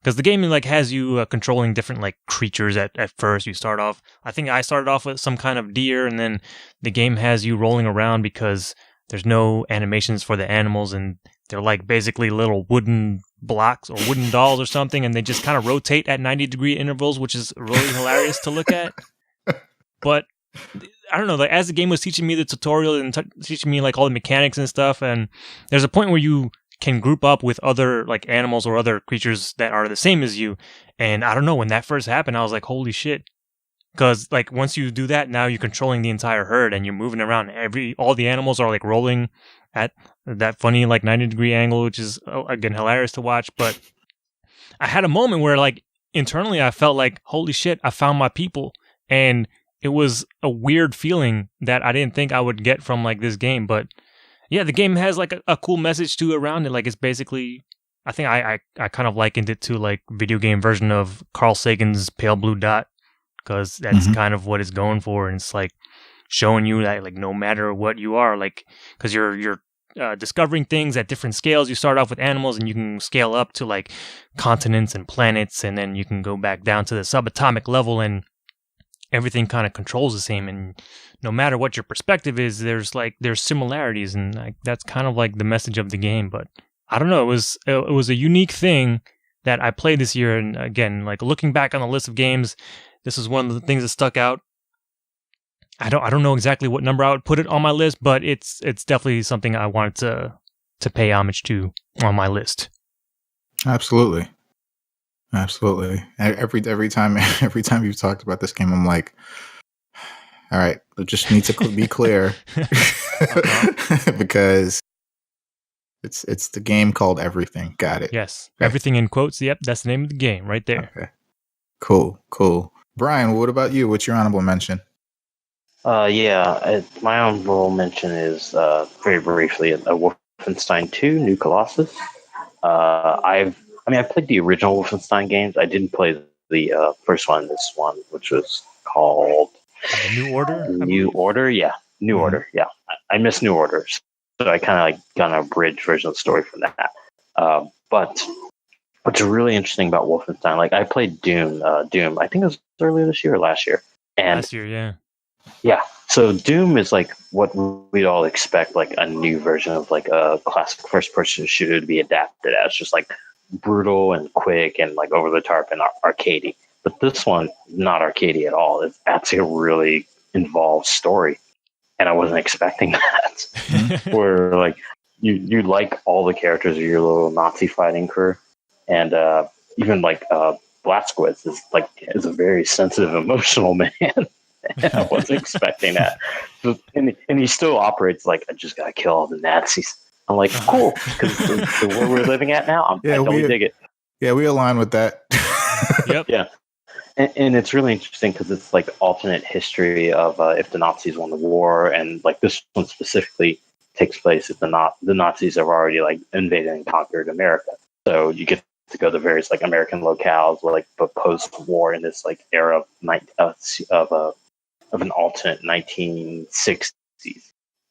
because the game has you controlling different creatures at first. You start off, I think I started off with some kind of deer, and then the game has you rolling around because there's no animations for the animals, and they're basically little wooden blocks or wooden dolls or something, and they just kind of rotate at 90-degree intervals, which is really hilarious to look at. But I don't know, as the game was teaching me the tutorial and teaching me all the mechanics and stuff, and there's a point where you can group up with other animals or other creatures that are the same as you. And I don't know, when that first happened, I was like, holy shit. Because once you do that, now you're controlling the entire herd and you're moving around. All the animals are rolling at that funny 90-degree angle, which is again hilarious to watch. But I had a moment where internally I felt holy shit, I found my people. And it was a weird feeling that I didn't think I would get from this game. But yeah, the game has a cool message too around it. It's basically, I think I kind of likened it to video game version of Carl Sagan's Pale Blue Dot, because that's kind of what it's going for. And it's showing you that no matter what you are, because you're discovering things at different scales. You start off with animals and you can scale up to continents and planets, and then you can go back down to the subatomic level, and everything kind of controls the same. And no matter what your perspective is, there's similarities, and that's kind of the message of the game. But I don't know, it was a unique thing that I played this year. And again, looking back on the list of games, this is one of the things that stuck out. I don't know exactly what number I would put it on my list, but it's definitely something I wanted to pay homage to on my list. Absolutely. Every time you've talked about this game, I'm like, all right, I just need to be clear. Because it's the game called Everything. Got it. Yes. Okay. Everything in quotes. Yep, that's the name of the game right there. Okay. Cool. Brian, what about you? What's your honorable mention? My honorable mention is very briefly Wolfenstein 2, New Colossus. I played the original Wolfenstein games. I didn't play the first one, this one, which was called New Order? New Order, yeah. New Order, yeah. I missed New Order, so I kind of got an abridged version of the story from that. But what's really interesting about Wolfenstein, I played Doom. I think it was earlier this year or last year. And last year, yeah. Yeah, so Doom is what we'd all expect, a new version of a classic first-person shooter to be adapted as, just brutal and quick and over the top and arcadey. But this one, not arcadey at all. It's actually a really involved story, and I wasn't expecting that. Where you like all the characters of your little Nazi fighting crew, and even Blazkowicz is a very sensitive, emotional man. And I wasn't expecting that. And he still operates I just gotta kill all the Nazis. I'm cool, because the world we're living at now, I totally dig it. Yeah, we align with that. Yep. Yeah. And it's really interesting because it's like alternate history of if the Nazis won the war, and like this one specifically takes place if the Nazis have already like invaded and conquered America. So you get to go to various like American locales, like but post-war in this like era of an alternate 1960s,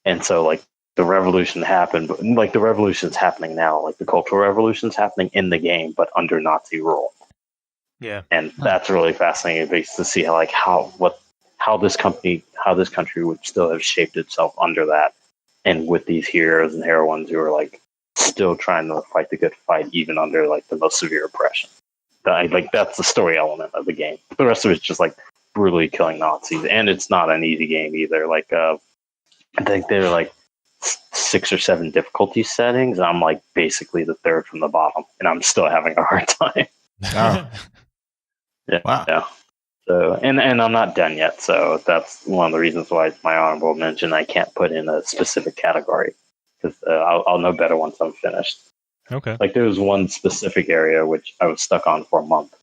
and so like the revolution happened, but like the revolution's happening now, like the Cultural Revolution's happening in the game, but under Nazi rule. Yeah. And that's really fascinating to see how this country would still have shaped itself under that, and with these heroes and heroines who are like still trying to fight the good fight even under like the most severe oppression. That's the story element of the game. The rest of it's just like brutally killing Nazis, and it's not an easy game either. Like I think there are like 6 or 7 difficulty settings, and I'm like basically the third from the bottom, and I'm still having a hard time. Oh. Yeah. Wow. Yeah. So, and I'm not done yet. So that's one of the reasons why it's my honorable mention. I can't put in a specific category because I'll know better once I'm finished. Okay. Like there was one specific area which I was stuck on for a month.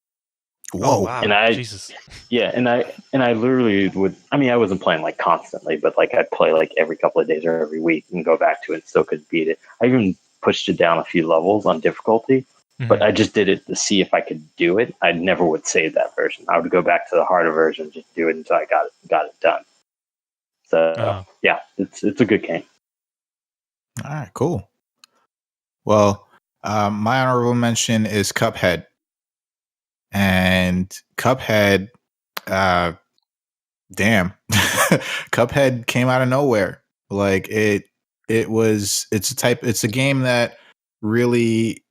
Whoa. Oh, wow. And Jesus. Yeah, and I literally would. I mean, I wasn't playing like constantly, but like I'd play like every couple of days or every week and go back to it and still could beat it. I even pushed it down a few levels on difficulty. But I just did it to see if I could do it. I never would save that version. I would go back to the harder version, just do it until I got it done. So yeah, it's a good game. All right, cool. Well, my honorable mention is Cuphead, and Cuphead, damn, Cuphead came out of nowhere. Like it's a game that really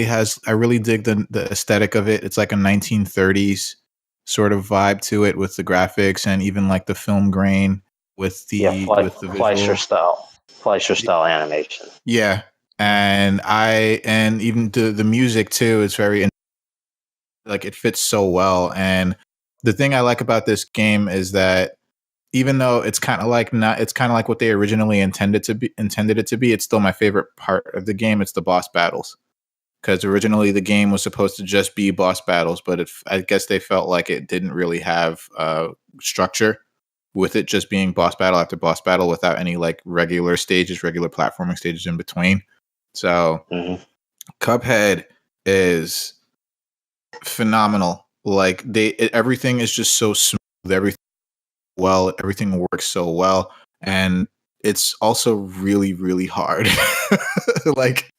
has, I really dig the aesthetic of it. It's like a 1930s sort of vibe to it with the graphics and even like the film grain with the with the Fleischer style animation. Yeah. And even the music too is very like it fits so well. And the thing I like about this game is that even though it's kind of like what they originally intended it to be, it's still my favorite part of the game. It's the boss battles, because originally the game was supposed to just be boss battles, but I guess they felt like it didn't really have structure with it just being boss battle after boss battle without any like regular platforming stages in between. So Cuphead is phenomenal. Like everything is just so smooth. Everything works so well, and it's also really, really hard. Like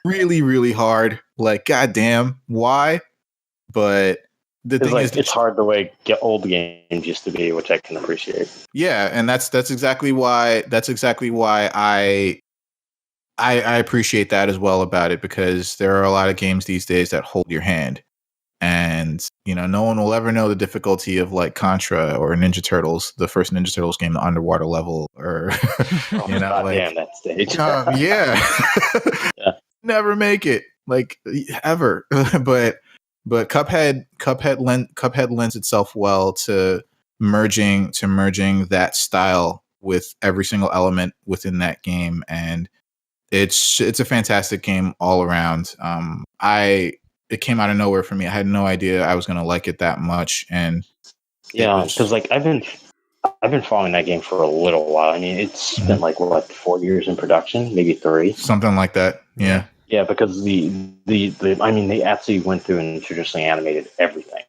really, really hard. Like, goddamn, why? But the thing is, it's hard the way old games used to be, which I can appreciate. Yeah, and that's exactly why I appreciate that as well about it, because there are a lot of games these days that hold your hand. And, no one will ever know the difficulty of like Contra or Ninja Turtles, the first Ninja Turtles game, the underwater level, or, damn that stage. Yeah. Never make it, like, ever. But Cuphead lends itself well to merging that style with every single element within that game. And it's a fantastic game all around. It came out of nowhere for me. I had no idea I was going to like it that much. And yeah, because like I've been following that game for a little while. I mean, it's been like 4 years in production, maybe 3, something like that. Yeah, yeah, because the I mean, they actually went through and traditionally animated everything.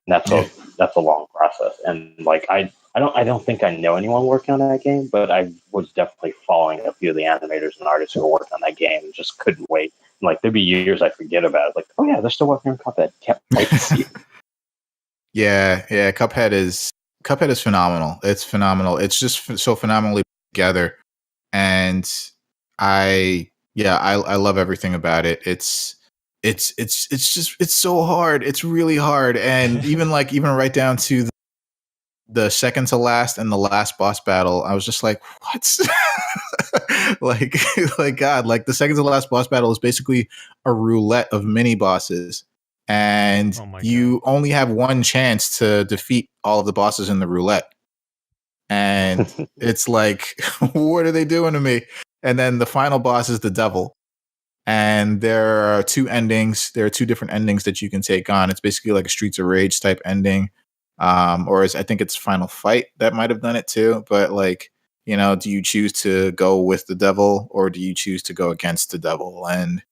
That's a long process, and like I don't think I know anyone working on that game, but I was definitely following a few of the animators and artists who were working on that game and just couldn't wait. Like there'd be years I forget about it. Like, oh yeah, they're still working on Cuphead. Can't wait to see it. Yeah. Cuphead is phenomenal. It's phenomenal. It's just so phenomenally together, and I love everything about it. It's so hard. It's really hard, and even right down to the second to last and the last boss battle, I was just like, what? like God, like the second to last boss battle is basically a roulette of mini bosses, and you only have one chance to defeat all of the bosses in the roulette. And it's like, what are they doing to me? And then the final boss is the devil. And there are two endings. There are two different endings that you can take on. It's basically like a Streets of Rage type ending. Or I think it's Final Fight that might have done it too. But like, do you choose to go with the devil or do you choose to go against the devil? And,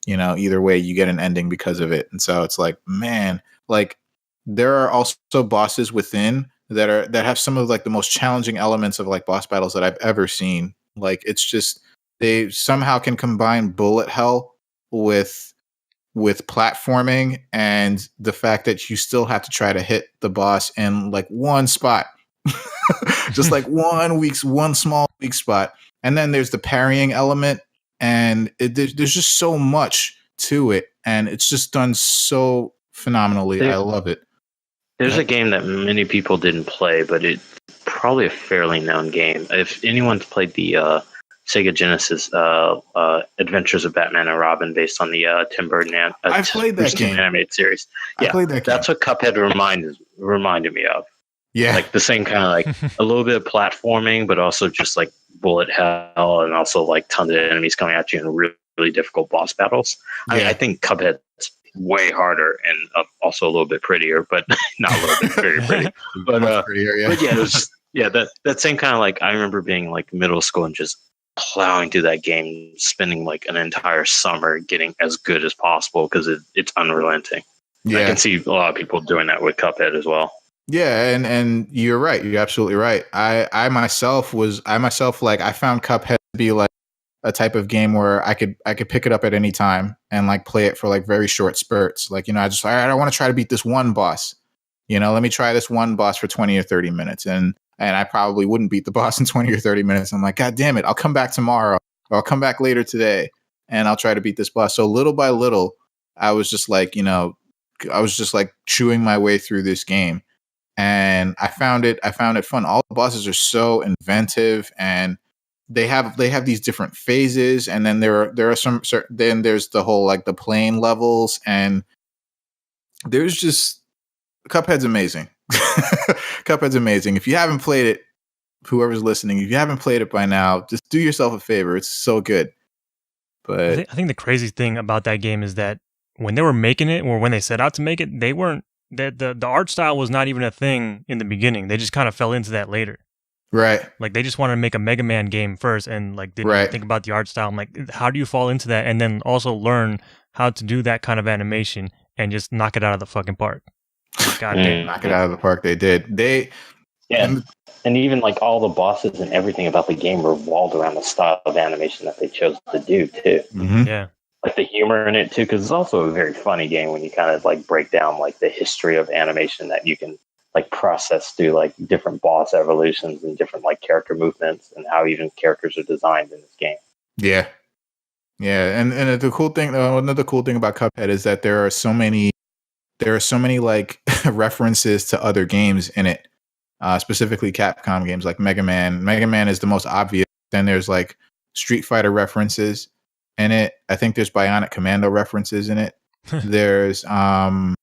either way, you get an ending because of it. And so it's like, man, like there are also bosses within that have some of like the most challenging elements of like boss battles that I've ever seen. Like it's just they somehow can combine bullet hell with platforming and the fact that you still have to try to hit the boss in like one spot. Just like one small weak spot. And then there's the parrying element and there's just so much to it and it's just done so phenomenally. I love it. There's a game that many people didn't play, but it's probably a fairly known game. If anyone's played the Sega Genesis Adventures of Batman and Robin based on the Tim Burton I've played that game. Animated series. Yeah, I played that game. That's what Cuphead reminded me of. Yeah. Like the same kind of like a little bit of platforming, but also just like bullet hell and also like tons of enemies coming at you in really, really difficult boss battles. Yeah. I think Cuphead's way harder and also a little bit prettier, but not a little bit very pretty. But prettier, yeah. But yeah, it was just, that same kind of like I remember being like middle school and just plowing through that game, spending like an entire summer getting as good as possible because it's unrelenting. Yeah. I can see a lot of people doing that with Cuphead as well. Yeah, and you're right. You're absolutely right. I myself like I found Cuphead to be like a type of game where I could pick it up at any time and like play it for like very short spurts. Like, I just I want to try to beat this one boss. Let me try this one boss for 20 or 30 minutes. And I probably wouldn't beat the boss in 20 or 30 minutes. I'm like, God damn it, I'll come back tomorrow or I'll come back later today and I'll try to beat this boss. So little by little, I was just like, chewing my way through this game. And I found it fun. All the bosses are so inventive and they have these different phases, and then there are some certain, then there's the whole like the plane levels, and there's just Cuphead's amazing. Cuphead's amazing. If you haven't played it, whoever's listening, if you haven't played it by now, just do yourself a favor. It's so good. But I think the crazy thing about that game is that when they were making it, or when they set out to make it, they weren't that the art style was not even a thing in the beginning. They just kind of fell into that later. Right. Like they just wanted to make a Mega Man game first and like didn't think about the art style. I'm like, how do you fall into that and then also learn how to do that kind of animation and just knock it out of the fucking park? God damn. Knock it out of the park. They did. And even like all the bosses and everything about the game revolved around the style of animation that they chose to do too. Mm-hmm. Yeah. Like the humor in it too, because it's also a very funny game when you kind of like break down like the history of animation that you can like process through like different boss evolutions and different like character movements and how even characters are designed in this game. Yeah. And the cool thing, another cool thing about Cuphead is that there are so many like references to other games in it, specifically Capcom games like Mega Man. Mega Man is the most obvious. Then there's like Street Fighter references in it. I think there's Bionic Commando references in it. There's another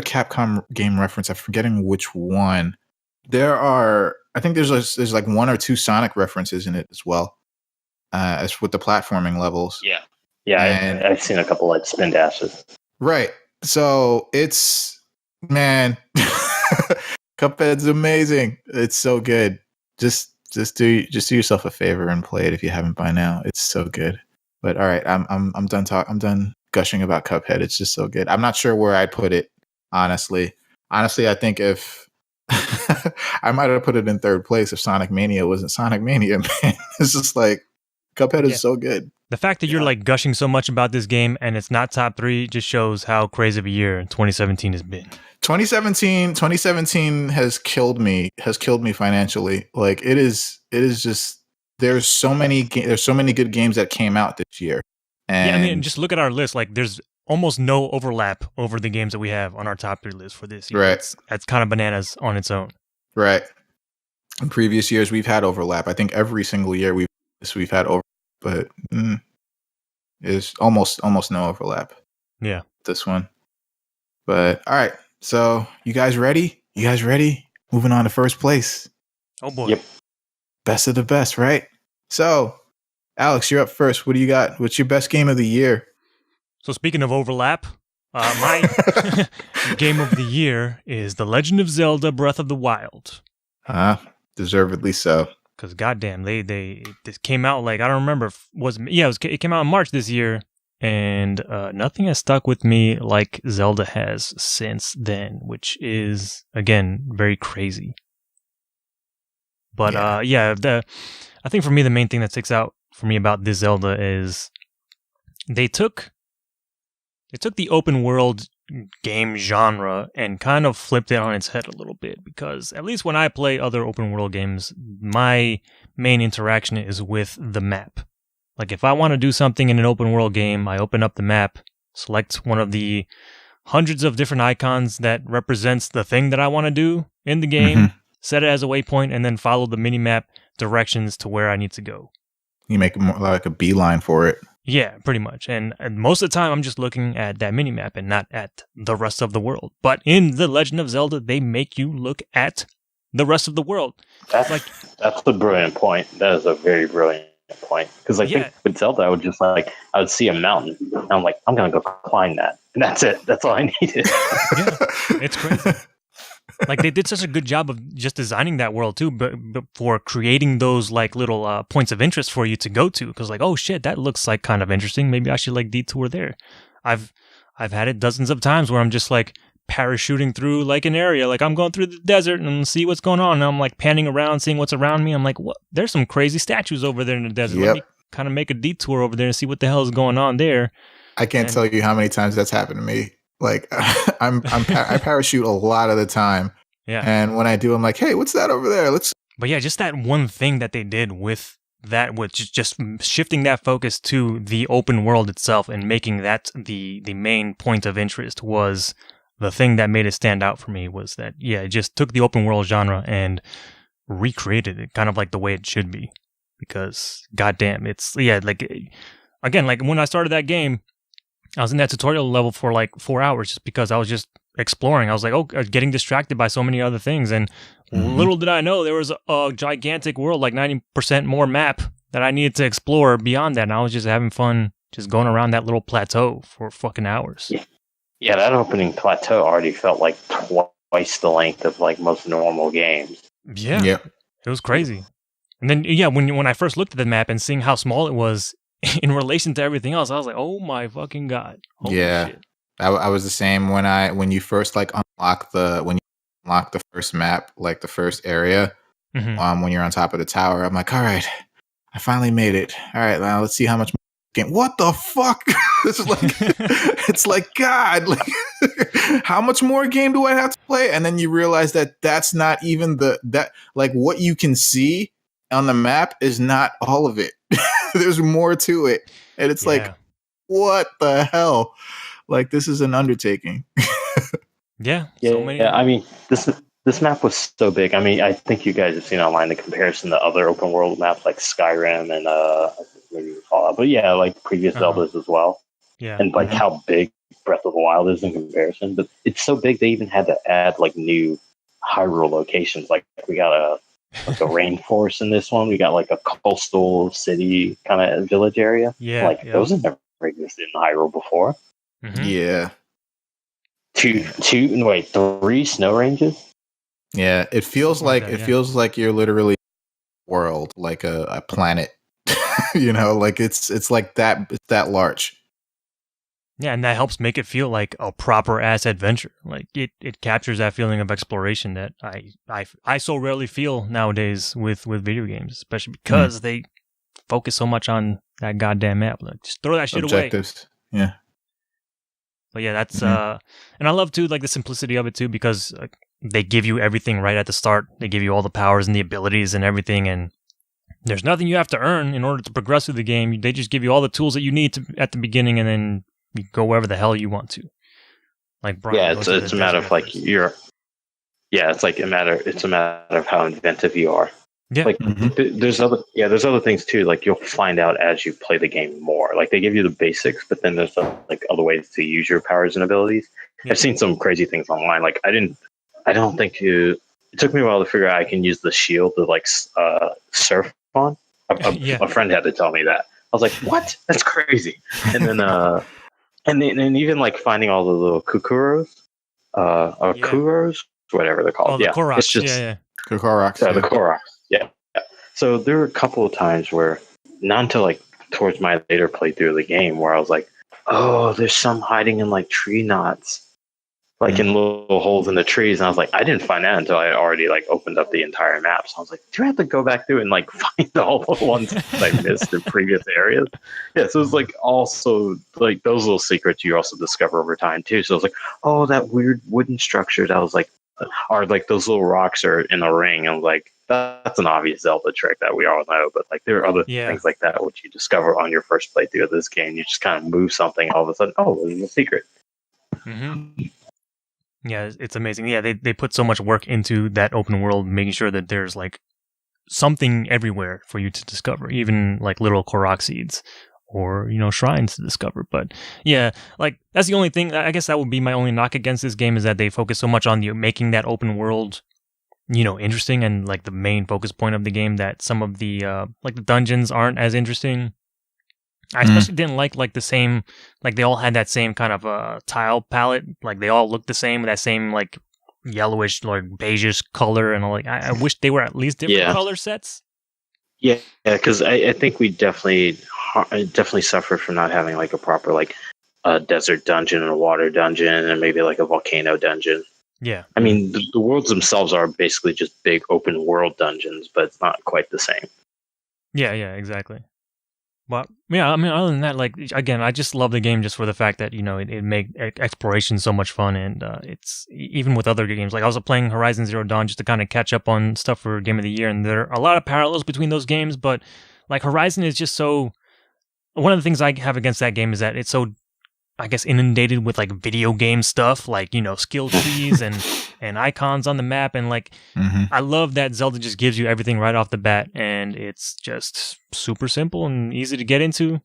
Capcom game reference. I'm forgetting which one. I think there's like one or two Sonic references in it as well, as with the platforming levels. Yeah. I've seen a couple like spin dashes. Right. So man, Cuphead's amazing. It's so good. Just do yourself a favor and play it if you haven't by now. It's so good. But all right, I'm done gushing about Cuphead. It's just so good. I'm not sure where I'd put it, honestly. I think if I might have put it in third place if Sonic Mania wasn't Sonic Mania, man. It's just like Cuphead is so good. The fact that you're like gushing so much about this game and it's not top 3 just shows how crazy of a year 2017 has been. 2017 has killed me financially. Like it is just there's so many good games that came out this year. And I mean, just look at our list. Like there's almost no overlap over the games that we have on our top 3 list for this year. Right. That's kind of bananas on its own. Right. In previous years we've had overlap. I think every single year we've had overlap, but there's almost no overlap. Yeah. This one. But all right. So you guys ready? Moving on to first place. Oh boy. Yep. Best of the best, right? So Alex, you're up first. What do you got? What's your best game of the year? So speaking of overlap, my game of the year is The Legend of Zelda: Breath of the Wild. Deservedly so. Because goddamn, this came out like, I don't remember. It came out in March this year, and nothing has stuck with me like Zelda has since then, which is again very crazy. But I think for me the main thing that sticks out for me about this Zelda is they took the open world game genre and kind of flipped it on its head a little bit, because at least when I play other open world games, my main interaction is with the map. Like if I want to do something in an open world game, I open up the map, select one of the hundreds of different icons that represents the thing that I want to do in the game, set it as a waypoint, and then follow the minimap directions to where I need to go. You make more like a beeline for it. Yeah, pretty much. And most of the time, I'm just looking at that minimap and not at the rest of the world. But in The Legend of Zelda, they make you look at the rest of the world. That's a brilliant point. That is a very brilliant point. Because I think with Zelda, I would see a mountain, and I'm like, I'm going to go climb that. And that's it. That's all I needed. Yeah, it's crazy. Like they did such a good job of just designing that world too, but for creating those like little points of interest for you to go to, because like, oh shit, that looks like kind of interesting. Maybe I should like detour there. I've had it dozens of times where I'm just like parachuting through like an area, like I'm going through the desert and see what's going on. And I'm like panning around, seeing what's around me. I'm like, what? There's some crazy statues over there in the desert. Let me kind of make a detour over there and see what the hell is going on there. I can't tell you how many times that's happened to me. Like I parachute a lot of the time. Yeah. And when I do, I'm like, hey, what's that over there? But yeah, just that one thing that they did with that, with just shifting that focus to the open world itself and making that the main point of interest, was the thing that made it stand out for me. Was that, it just took the open world genre and recreated it kind of like the way it should be. Because goddamn, it's like again, like when I started that game, I was in that tutorial level for like 4 hours just because I was just exploring. I was like, getting distracted by so many other things. And little did I know there was a gigantic world, like 90% more map that I needed to explore beyond that. And I was just having fun just going around that little plateau for fucking hours. Yeah, that opening plateau already felt like twice the length of like most normal games. Yeah. It was crazy. And then, when I first looked at the map and seeing how small it was in relation to everything else, I was like, "Oh my fucking god!" Holy shit. I was the same when you first like unlock the first map, like the first area. When you're on top of the tower, I'm like, "All right, I finally made it. All right, now let's see how much more game." What the fuck? It's like God, like how much more game do I have to play? And then you realize that that's not even like what you can see on the map is not all of it. There's more to it. And it's like, what the hell? Like, this is an undertaking. So many. I mean, this map was so big. I mean, I think you guys have seen online the comparison to other open world maps like Skyrim and maybe Fallout. But yeah, like previous Zeldas as well. Yeah. And like how big Breath of the Wild is in comparison. But it's so big they even had to add like new Hyrule locations. Like we got a rainforest in this one. We got like a coastal city kind of village area. Those have never existed in Hyrule before. Yeah. 3 snow ranges. Yeah, it feels like you're literally world, like a planet. Like it's like that. It's that large. Yeah, and that helps make it feel like a proper ass adventure. Like it captures that feeling of exploration that I so rarely feel nowadays with video games, especially because they focus so much on that goddamn map. Like just throw that shit Objectives. away. Yeah. But yeah, that's and I love too like the simplicity of it too, because they give you everything right at the start. They give you all the powers and the abilities and everything, and there's nothing you have to earn in order to progress through the game. They just give you all the tools that you need at the beginning, and then you go wherever the hell you want to. Like Bryan, it's a matter of like it's a matter of how inventive you are. Yeah. Like there's other things too. Like you'll find out as you play the game more. Like they give you the basics, but then there's like other ways to use your powers and abilities. Yeah. I've seen some crazy things online. Like I don't think it took me a while to figure out I can use the shield to like surf on. Yeah. A friend had to tell me that. I was like, "What? That's crazy!" And then, and even like finding all the little kukuros, or Yeah. kuros, whatever they're called. Oh, the Yeah, Koroks. it's just Yeah. Koroks, the Koroks. Yeah. So there were a couple of times where, not until like towards my later playthrough of the game, where I was like, "Oh, there's some hiding in like tree knots." Like in little holes in the trees, and I was like, I didn't find that until I had already like opened up the entire map. So I was like, do I have to go back through and like find all the ones that I missed in previous areas? Yeah, so it's like also like those little secrets you also discover over time too. So I was like, oh, that weird wooden structure that was like, or like those little rocks are in a ring. I was like, that's an obvious Zelda trick that we all know, but like there are other things like that which you discover on your first playthrough of this game. You just kind of move something, all of a sudden, oh, there's a secret. Mm-hmm. Yeah, it's amazing. Yeah, they put so much work into that open world, making sure that there's like something everywhere for you to discover, even like little Korok seeds or, shrines to discover. But yeah, like that's the only thing. I guess that would be my only knock against this game, is that they focus so much on making that open world, interesting, and like the main focus point of the game, that some of the like the dungeons aren't as interesting. I especially didn't like the same, like they all had that same kind of tile palette. Like they all looked the same, that same like yellowish, like beigeish color, and I wish they were at least different color sets. Yeah, because I think we definitely suffer from not having like a proper like a desert dungeon and a water dungeon and maybe like a volcano dungeon. Yeah, I mean the worlds themselves are basically just big open world dungeons, but it's not quite the same. Yeah, exactly. But yeah, I mean, other than that, like again, I just love the game just for the fact that it made exploration so much fun, and it's even with other games. Like I was playing Horizon Zero Dawn just to kind of catch up on stuff for Game of the Year, and there are a lot of parallels between those games. But like Horizon is just so. One of the things I have against that game is that it's so, I guess, inundated with like video game stuff, like skill trees and icons on the map, and like I love that Zelda just gives you everything right off the bat, and it's just super simple and easy to get into.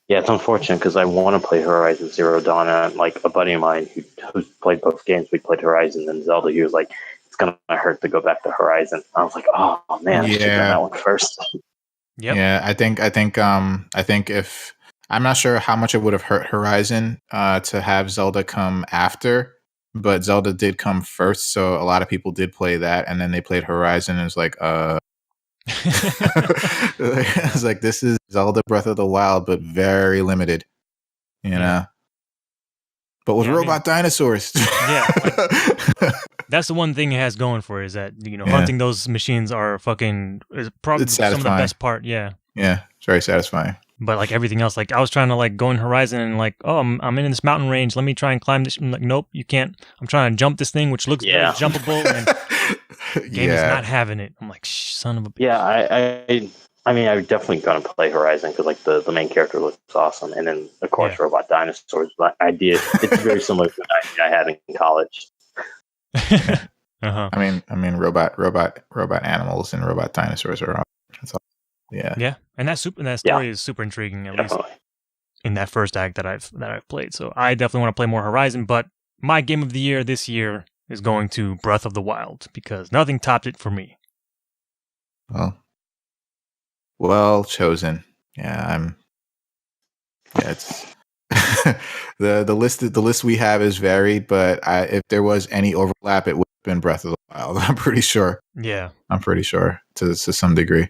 Yeah, it's unfortunate because I want to play Horizon Zero Dawn, and like a buddy of mine who played both games, we played Horizon and Zelda. He was like, "It's gonna hurt to go back to Horizon." I was like, "Oh man, I should have done that one first." Yep. Yeah, I think if I'm not sure how much it would have hurt Horizon to have Zelda come after, but Zelda did come first, so a lot of people did play that, and then they played Horizon, and it's like, it's like, this is Zelda Breath of the Wild, but very limited, know. But with robot dinosaurs. Yeah. Like, that's the one thing it has going for it, is that, hunting those machines is probably some of the best part. Yeah. Yeah. It's very satisfying. But like everything else, like I was trying to like go in Horizon and like, oh, I'm in this mountain range. Let me try and climb this. I'm like, nope, you can't. I'm trying to jump this thing, which looks very jumpable, and the game is not having it. I'm like, son of a bitch. Yeah, I mean, I'm definitely gonna play Horizon because like the main character looks awesome, and then of course robot dinosaurs. But it's very similar to the idea I had in college. I mean, robot animals and robot dinosaurs are all. Yeah, and that story is super intriguing, at least in that first act that I've played. So I definitely want to play more Horizon. But my game of the year this year is going to Breath of the Wild, because nothing topped it for me. Well chosen. Yeah, it's the list we have is varied, but if there was any overlap, it would have been Breath of the Wild. I'm pretty sure. Yeah, I'm pretty sure to some degree.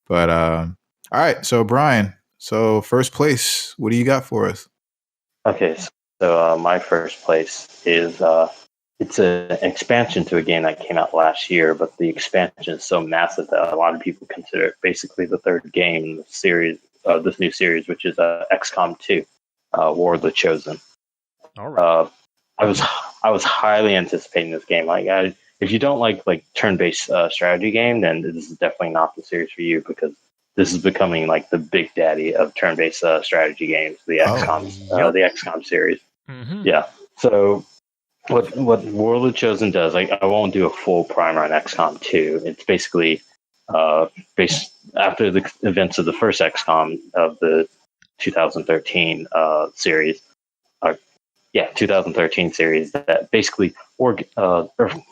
But all right, so Bryan, first place, what do you got for us? Okay, so my first place is it's an expansion to a game that came out last year, but the expansion is so massive that a lot of people consider it basically the third game in the series, this new series, which is XCOM 2, War of the Chosen. All right. I was highly anticipating this game. If you don't like turn-based strategy game, then this is definitely not the series for you, because this is becoming like the big daddy of turn-based strategy games, the XCOM series. Mm-hmm. Yeah. So what War of the Chosen does, I won't do a full primer on XCOM 2. It's basically based after the events of the first XCOM of the 2013 series. 2013 series, that basically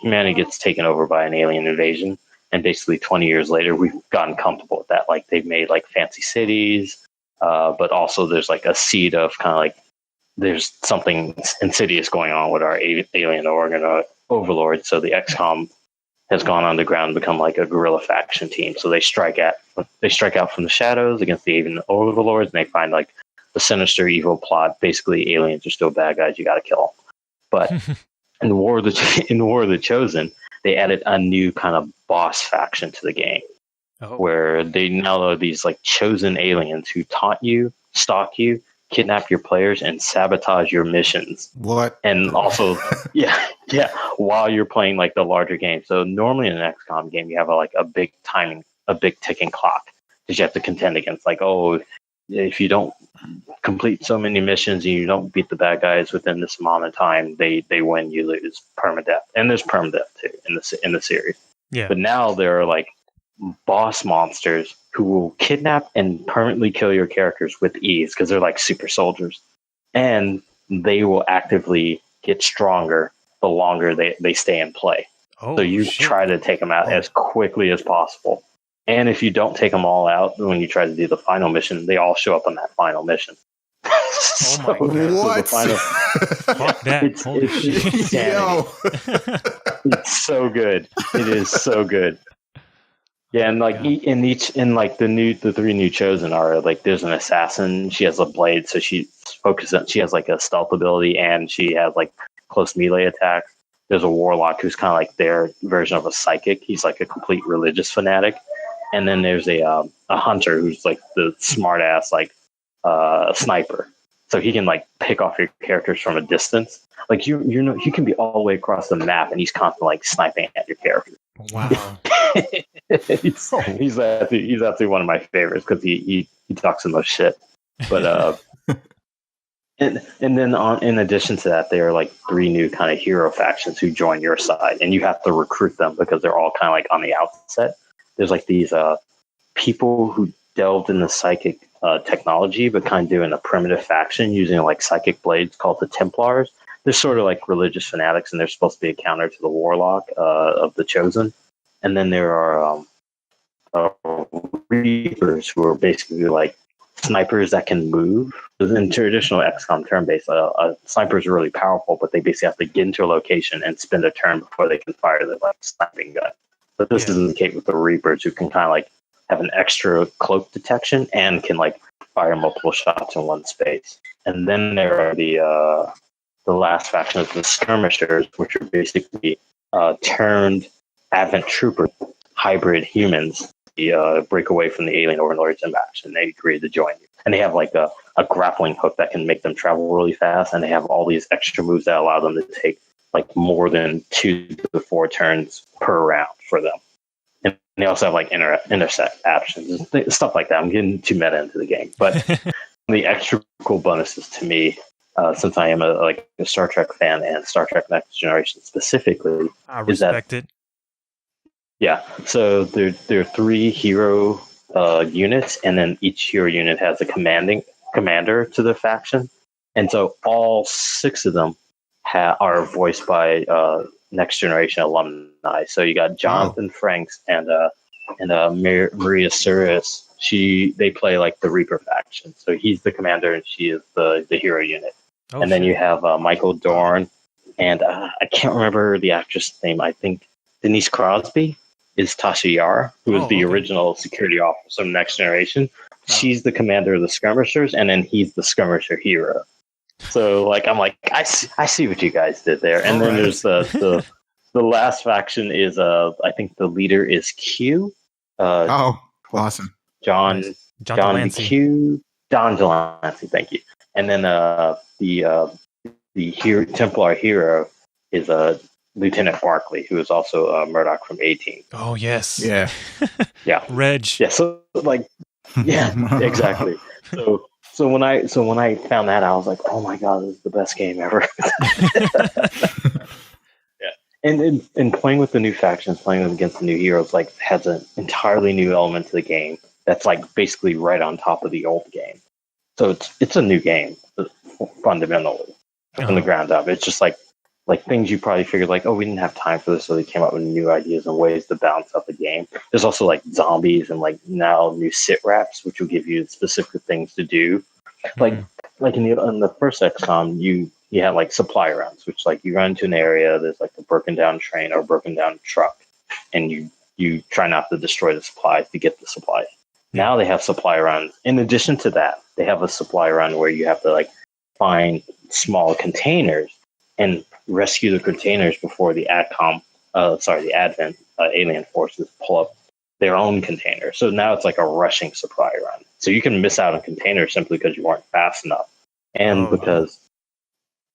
humanity gets taken over by an alien invasion, And basically 20 years later, we've gotten comfortable with that. Like they've made like fancy cities, but also there's like a seed of kind of like there's something insidious going on with our alien overlord. So the XCOM has gone underground and become like a guerrilla faction team. So they strike out from the shadows against the alien overlords, and they find like the sinister evil plot. Basically, aliens are still bad guys. You got to kill them. But in the War of the Chosen, they added a new kind of boss faction to the game, where they now are these like chosen aliens who taunt you, stalk you, kidnap your players, and sabotage your missions. What? And also, yeah, while you're playing like the larger game. So normally in an XCOM game, you have a big ticking clock that you have to contend against. Like, oh, if you don't complete so many missions and you don't beat the bad guys within this amount of time, they win, you lose, permadeath. And there's permadeath too in the series. Yeah. But now there are like boss monsters who will kidnap and permanently kill your characters with ease because they're like super soldiers, and they will actively get stronger the longer they stay in play. So you try to take them out as quickly as possible. And if you don't take them all out when you try to do the final mission, they all show up on that final mission. Oh my god! What? Fuck that! It's so good. It is so good. Yeah, and like the three new chosen are like there's an assassin. She has a blade, so she has like a stealth ability, and she has like close melee attacks. There's a warlock who's kind of like their version of a psychic. He's like a complete religious fanatic. And then there's a hunter who's like the smart ass like sniper. So he can like pick off your characters from a distance. Like you can be all the way across the map, and he's constantly like sniping at your characters. Wow. he's actually one of my favorites because he talks the most shit. But and then in addition to that, there are like three new kind of hero factions who join your side, and you have to recruit them because they're all kind of like on the outset. There's like these people who delved in the psychic technology, but kind of doing a primitive faction using like psychic blades called the Templars. They're sort of like religious fanatics, and they're supposed to be a counter to the warlock of the Chosen. And then there are Reapers, who are basically like snipers that can move. In traditional XCOM turn-based, a sniper is really powerful, but they basically have to get into a location and spend a turn before they can fire their like sniping gun. But this isn't the case with the Reapers, who can kind of like have an extra cloak detection and can like fire multiple shots in one space. And then there are the last faction of the Skirmishers, which are basically turned Advent Trooper hybrid humans. Break away from the alien overlords in action. They agree to join you. And they have like a grappling hook that can make them travel really fast, and they have all these extra moves that allow them to take like more than 2 to 4 turns per round for them. And they also have like intersect options and stuff like that. I'm getting too meta into the game, but the extra cool bonuses to me, since I am a Star Trek fan and Star Trek Next Generation specifically, I respect it. Yeah, so there are 3 hero units, and then each hero unit has a commander to the faction, and so all 6 of them are voiced by Next Generation alumni. So you got Jonathan Franks and Maria Sirtis. They play like the Reaper faction, so he's the commander and she is the hero unit. And then you have Michael Dorn, and I can't remember the actress' name. I think Denise Crosby is Tasha Yar, who is the original security officer of Next Generation. She's the commander of the Skirmishers, and then he's the Skirmisher hero. So, like, I'm like, I see what you guys did there. And then there's the last faction is I think the leader is Q. Awesome. John Delancey. Don Delancey, thank you. And then the Templar hero is Lieutenant Barkley, who is also Murdoch from A-Team. Oh yes, yeah. Reg. Yeah, so like, yeah, exactly. So when I found that, I was like, oh my god, this is the best game ever. Yeah, and playing with the new factions, playing against the new heroes, like has an entirely new element to the game that's like basically right on top of the old game. So it's a new game fundamentally from the ground up. It's just like like things you probably figured like, oh, we didn't have time for this, so they came up with new ideas and ways to balance out the game. There's also like zombies and like now new sit reps, which will give you specific things to do. Like in the first XCOM, you have like supply runs, which like you run into an area, there's like a broken down train or a broken down truck, and you try not to destroy the supplies to get the supplies. Now they have supply runs. In addition to that, they have a supply run where you have to like find small containers and rescue the containers before the Advent alien forces pull up their own container. So now it's like a rushing supply run. So you can miss out on containers simply because you weren't fast enough. And because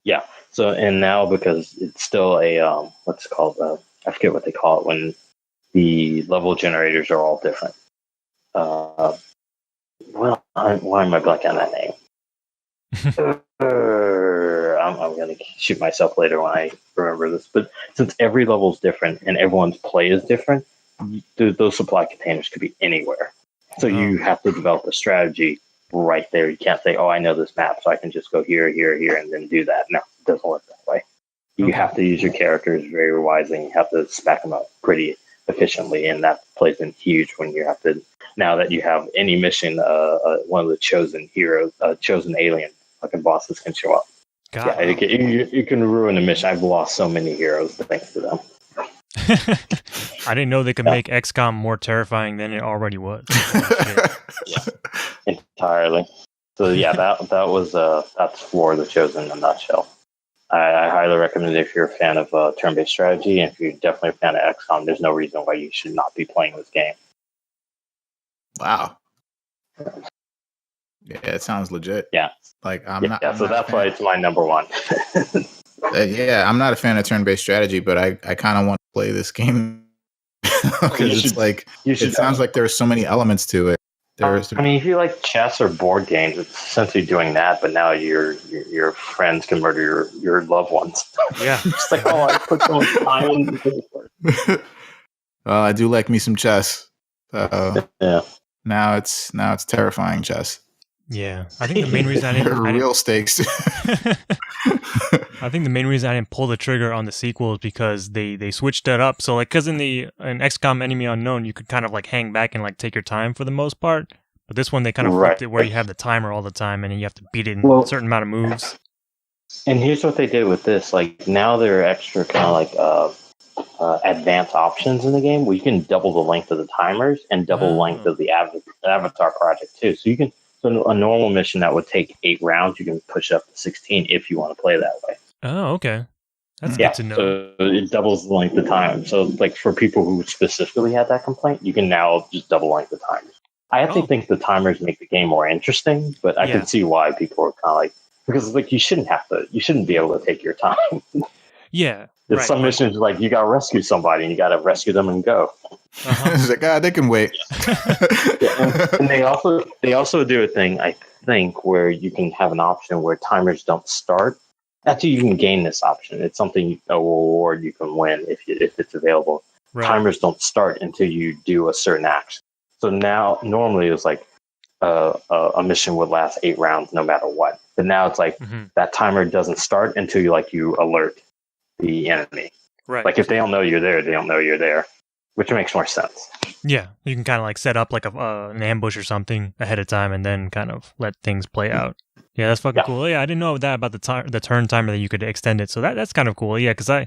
it's still a what's it called? I forget what they call it when the level generators are all different. Why am I blanking on that name? I'm going to shoot myself later when I remember this. But since every level is different and everyone's play is different, those supply containers could be anywhere. So you have to develop a strategy right there. You can't say, oh, I know this map, so I can just go here, here, here, and then do that. No, it doesn't work that way. You have to use your characters very wisely. And you have to spec them up pretty efficiently, and that plays in huge when you have to. Now that you have any mission, one of the chosen heroes, chosen alien fucking bosses can show up. You can ruin a mission. I've lost so many heroes thanks to them. I didn't know they could make XCOM more terrifying than it already was. Entirely. So that was that's for the Chosen in a nutshell. I highly recommend it if you're a fan of turn-based strategy, and if you're definitely a fan of XCOM, there's no reason why you should not be playing this game. Wow. Yeah, it sounds legit. Yeah. Like so that's why it's my number one. I'm not a fan of turn-based strategy, but I kind of want to play this game because it sounds like there's so many elements to it. If you like chess or board games, it's essentially doing that, but now your friends can murder your loved ones. Yeah. It's like, I put so much time into it. Well, I do like me some chess. Yeah. Now it's terrifying chess. Yeah, I think the main reason I didn't real stakes. I think the main reason I didn't pull the trigger on the sequel is because they switched that up. So like, because in XCOM Enemy Unknown, you could kind of like hang back and like take your time for the most part. But this one they kind of flipped it where you have the timer all the time and then you have to beat it in a certain amount of moves. And here's what they did with this: like now there are extra kind of like advanced options in the game where you can double the length of the timers and double the length of the avatar project too. So you can. So a normal mission that would take 8 rounds, you can push up to 16 if you want to play that way. Oh, okay. That's good to know. So it doubles the length of time. So like for people who specifically had that complaint, you can now just double length the timers. I actually think the timers make the game more interesting, but I can see why people are kind of like, because like you shouldn't be able to take your time. Yeah. There's some missions like you got to rescue somebody and you got to rescue them and go. It's like, they can wait. And they also do a thing, I think, where you can have an option where timers don't start. Actually, you can gain this option. It's something, a reward you can win if it's available. Right. Timers don't start until you do a certain action. So now, normally it's like a mission would last 8 rounds no matter what. But now it's like that timer doesn't start until you alert the enemy. Right. Like if they don't know you're there, they don't know you're there, which makes more sense. Yeah, you can kind of like set up like an ambush or something ahead of time and then kind of let things play out. Yeah, that's fucking cool. Yeah, I didn't know that about the turn timer that you could extend it. So that's kind of cool. Yeah, because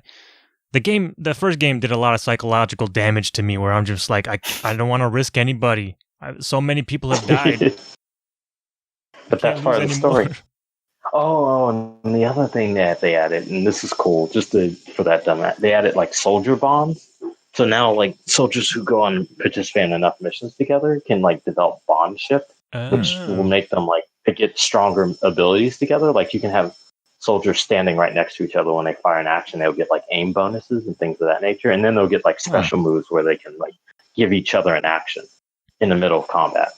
the first game did a lot of psychological damage to me where I'm just like, I don't want to risk anybody. So many people have died. But that's part of the story. Oh, and the other thing that they added, and this is cool, for that dumb, they added like soldier bonds. So now, like soldiers who go on participate in enough missions together can like develop bondship, which will make them like to get stronger abilities together. Like you can have soldiers standing right next to each other when they fire an action. They'll get like aim bonuses and things of that nature, and then they'll get like special moves where they can like give each other an action in the middle of combat.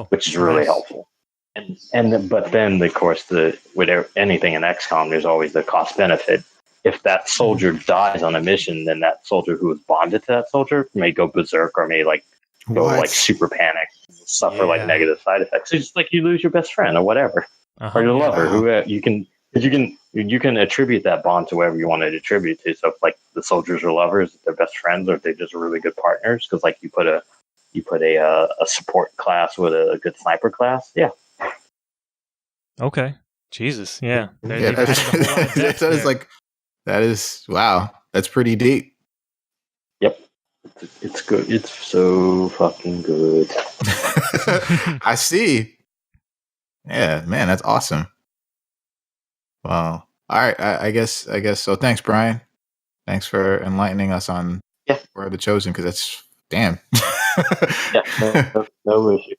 Which is really helpful. But then, of course, with anything in XCOM, there's always the cost benefit. If that soldier dies on a mission, then that soldier who was bonded to that soldier may go berserk or may like go like super panic, suffer like negative side effects. It's just like you lose your best friend or whatever, or your lover. Who you can you can attribute that bond to whatever you want to attribute to. So if like the soldiers are lovers, they're best friends, or if they're just really good partners, because like you put a support class with a good sniper class. Yeah. Okay. Jesus. Yeah. Yeah, that is wow. That's pretty deep. Yep. It's good. It's so fucking good. I see. Yeah, man, that's awesome. Well, all right. I guess so. Thanks, Bryan. Thanks for enlightening us on where the chosen, because that's damn. No issue.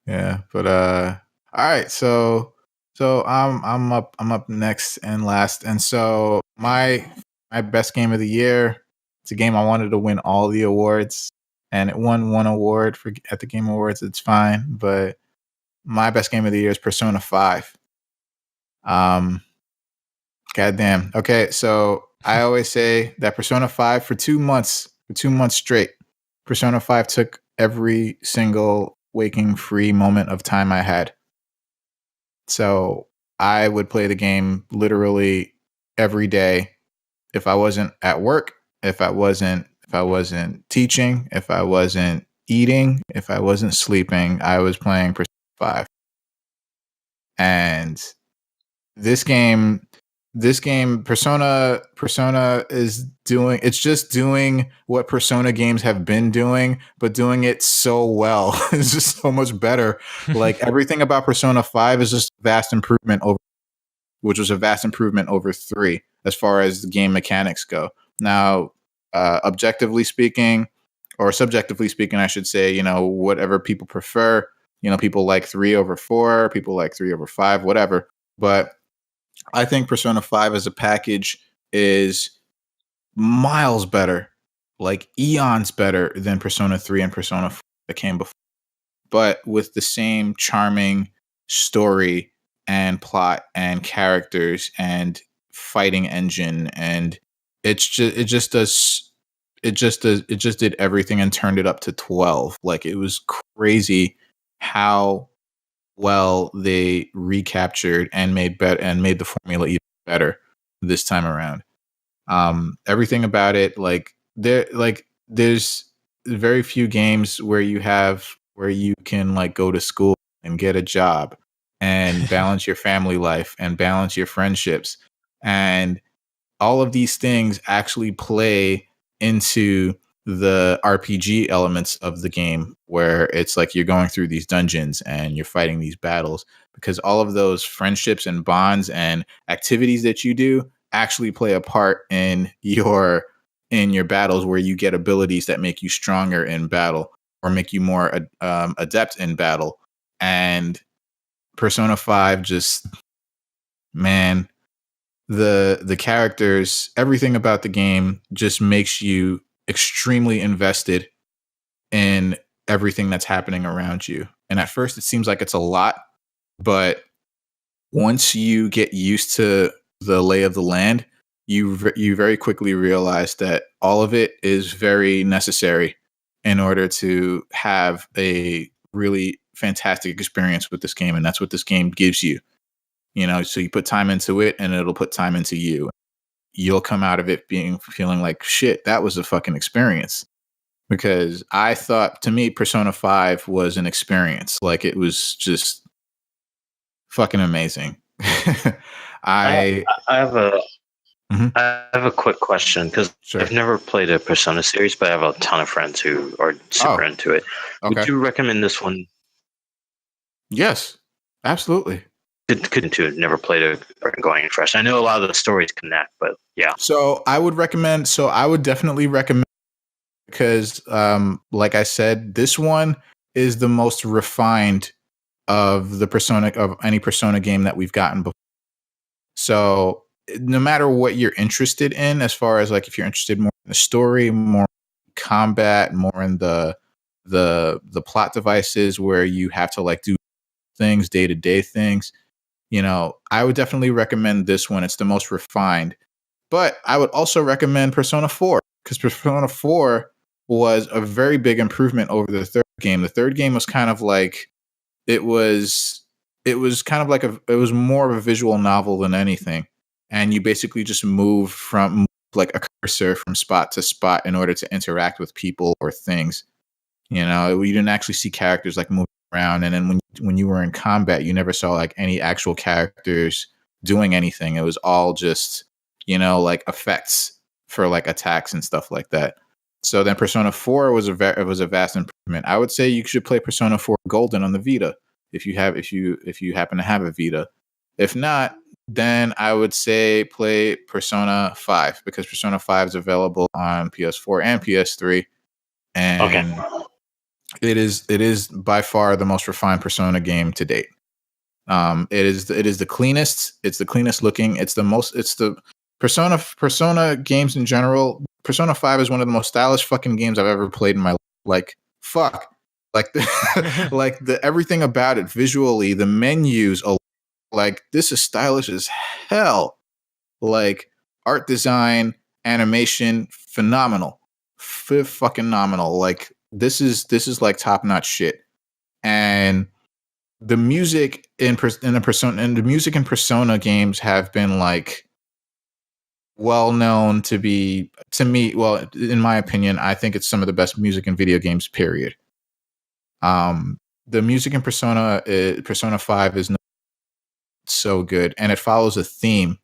Yeah, but all right. So I'm up next and last, and so my best game of the year. It's a game I wanted to win all the awards, and it won one award at the Game Awards. It's fine, but my best game of the year is Persona 5. Goddamn. Okay, so I always say that Persona 5 for 2 months straight, Persona 5 took every single waking free moment of time I had. So I would play the game literally every day. If I wasn't at work, if I wasn't teaching, if I wasn't eating, if I wasn't sleeping, I was playing Persona 5. And this game Persona is doing what Persona games have been doing, but doing it so well. It's just so much better. Like everything about Persona 5 is just a vast improvement over 3 as far as the game mechanics go. Now, objectively speaking, or subjectively speaking, I should say, whatever people prefer, people like 3 over 4, people like 3 over 5, whatever. But I think Persona 5 as a package is miles better, like eons better than Persona 3 and Persona 4 that came before, but with the same charming story and plot and characters and fighting engine, and it just did everything and turned it up to 12. Like, it was crazy how well they recaptured and made the formula even better this time around. Everything about it, there's very few games where you can like go to school and get a job and balance your family life and balance your friendships, and all of these things actually play into the RPG elements of the game, where it's like you're going through these dungeons and you're fighting these battles, because all of those friendships and bonds and activities that you do actually play a part in your battles, where you get abilities that make you stronger in battle or make you more adept in battle. And Persona 5 just, man, the characters, everything about the game just makes you extremely invested in everything that's happening around you. And at first it seems like it's a lot, but once you get used to the lay of the land, you very quickly realize that all of it is very necessary in order to have a really fantastic experience with this game. And that's what this game gives you. So you put time into it and it'll put time into you. You'll come out of it feeling like, shit, that was a fucking experience. Because I thought, to me, Persona 5 was an experience. Like, it was just fucking amazing. I have a quick question, because I've never played a Persona series, but I have a ton of friends who are super into it. Okay. Would you recommend this one? Yes, absolutely. Couldn't to have never played a going fresh. I know a lot of the stories connect, but yeah. So I would definitely recommend, because like I said, this one is the most refined of any Persona game that we've gotten before. So no matter what you're interested in, as far as like if you're interested more in the story, more in combat, more in the plot devices where you have to like do things, day-to-day things, I would definitely recommend this one. It's the most refined. But I would also recommend Persona 4, because Persona 4 was a very big improvement over the third game. The third game was kind of like, it was more of a visual novel than anything. and you basically just move from like a cursor from spot to spot in order to interact with people or things. You know, you didn't actually see characters like moving around, and then when you were in combat, you never saw like any actual characters doing anything. It was all just, you know, like effects for like attacks and stuff like that. So then Persona 4 was a vast improvement. I would say you should play Persona 4 Golden on the Vita if you happen to have a Vita. If not, then I would say play Persona 5 because Persona 5 is available on PS4 and PS3, and it is by far the most refined Persona game to date. It is the cleanest. It's the cleanest looking. It's the Persona games in general. Persona 5 is one of the most stylish fucking games I've ever played in my life. Like, fuck. Like the everything about it visually, the menus, like this is stylish as hell. Like art design, animation, phenomenal. Fucking nominal. Like this is like top-notch shit. And the music in Persona games have been like well known to me, well, in my opinion, I think it's some of the best music in video games, period. The music in Persona 5 is so good, and it follows a theme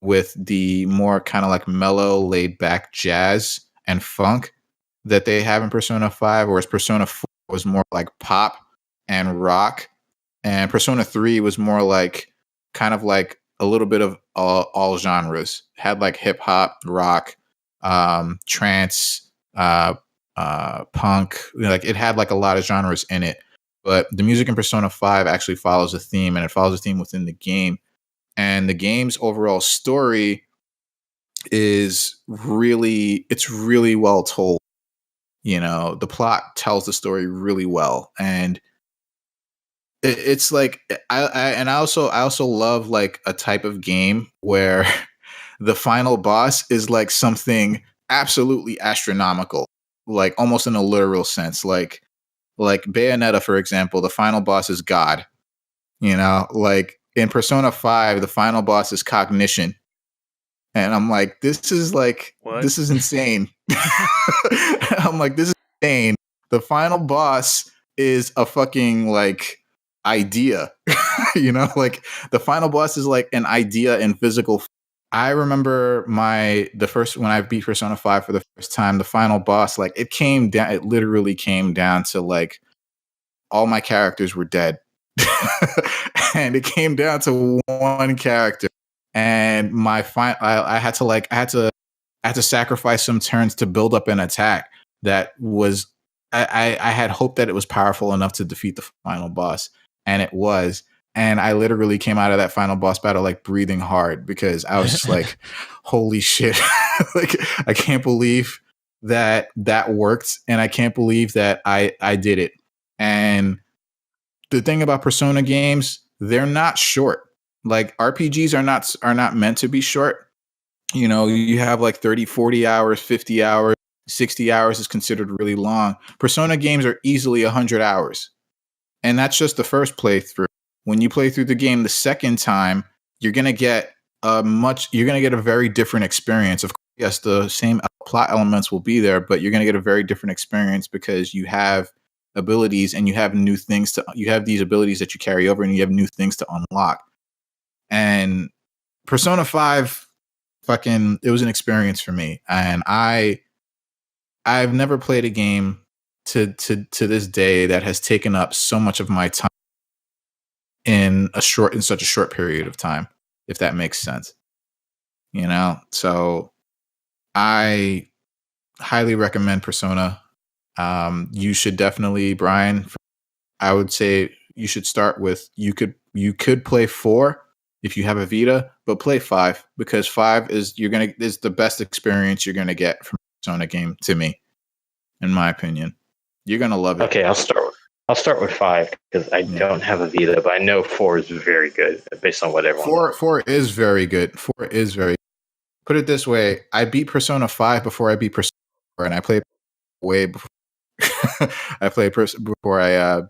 with the more kind of like mellow, laid back jazz and funk that they have in Persona 5, whereas Persona 4 was more like pop and rock, and Persona 3 was more like kind of like a little bit of all genres. Had like hip hop, rock, trance, punk. Like it had like a lot of genres in it. But the music in Persona 5 actually follows a theme, and it follows a theme within the game. And the game's overall story is really well told. You know, the plot tells the story really well, and it's like I also love like a type of game where the final boss is like something absolutely astronomical, like almost in a literal sense. Like Bayonetta, for example, the final boss is God. You know, like in Persona 5, the final boss is Cognition. And I'm like, this is insane. I'm like, this is insane. The final boss is a fucking like idea. You know, like the final boss is like an idea in physical. I remember when I beat Persona 5 for the first time, the final boss, like it literally came down to like all my characters were dead. And it came down to one character. And I had to sacrifice some turns to build up an attack that was I had hoped that it was powerful enough to defeat the final boss, and it was. And I literally came out of that final boss battle like breathing hard because I was just like, holy shit. Like I can't believe that worked, and I can't believe that I did it. And the thing about Persona games, they're not short. Like RPGs are not meant to be short. You know, you have like 30, 40 hours, 50 hours, 60 hours is considered really long. Persona games are easily 100 hours. And that's just the first playthrough. When you play through the game the second time, you're going to get a very different experience. Of course, yes, the same plot elements will be there, but you're going to get a very different experience because you have abilities and you have you have these abilities that you carry over and you have new things to unlock. And Persona 5 it was an experience for me. And I've never played a game to this day that has taken up so much of my time in such a short period of time, if that makes sense. You know, so I highly recommend Persona. You should definitely, Brian, I would say you should start with, you could play 4 if you have a Vita, but play 5 because 5 is the best experience you're gonna get from a Persona game to me, in my opinion. You're gonna love it. Okay, I'll start with 5 because I don't have a Vita, but I know 4 is very good based on what everyone. 4 is very good. 4 is very. Put it this way: I beat Persona 5 before I beat Persona 4, and I played way before. I played before I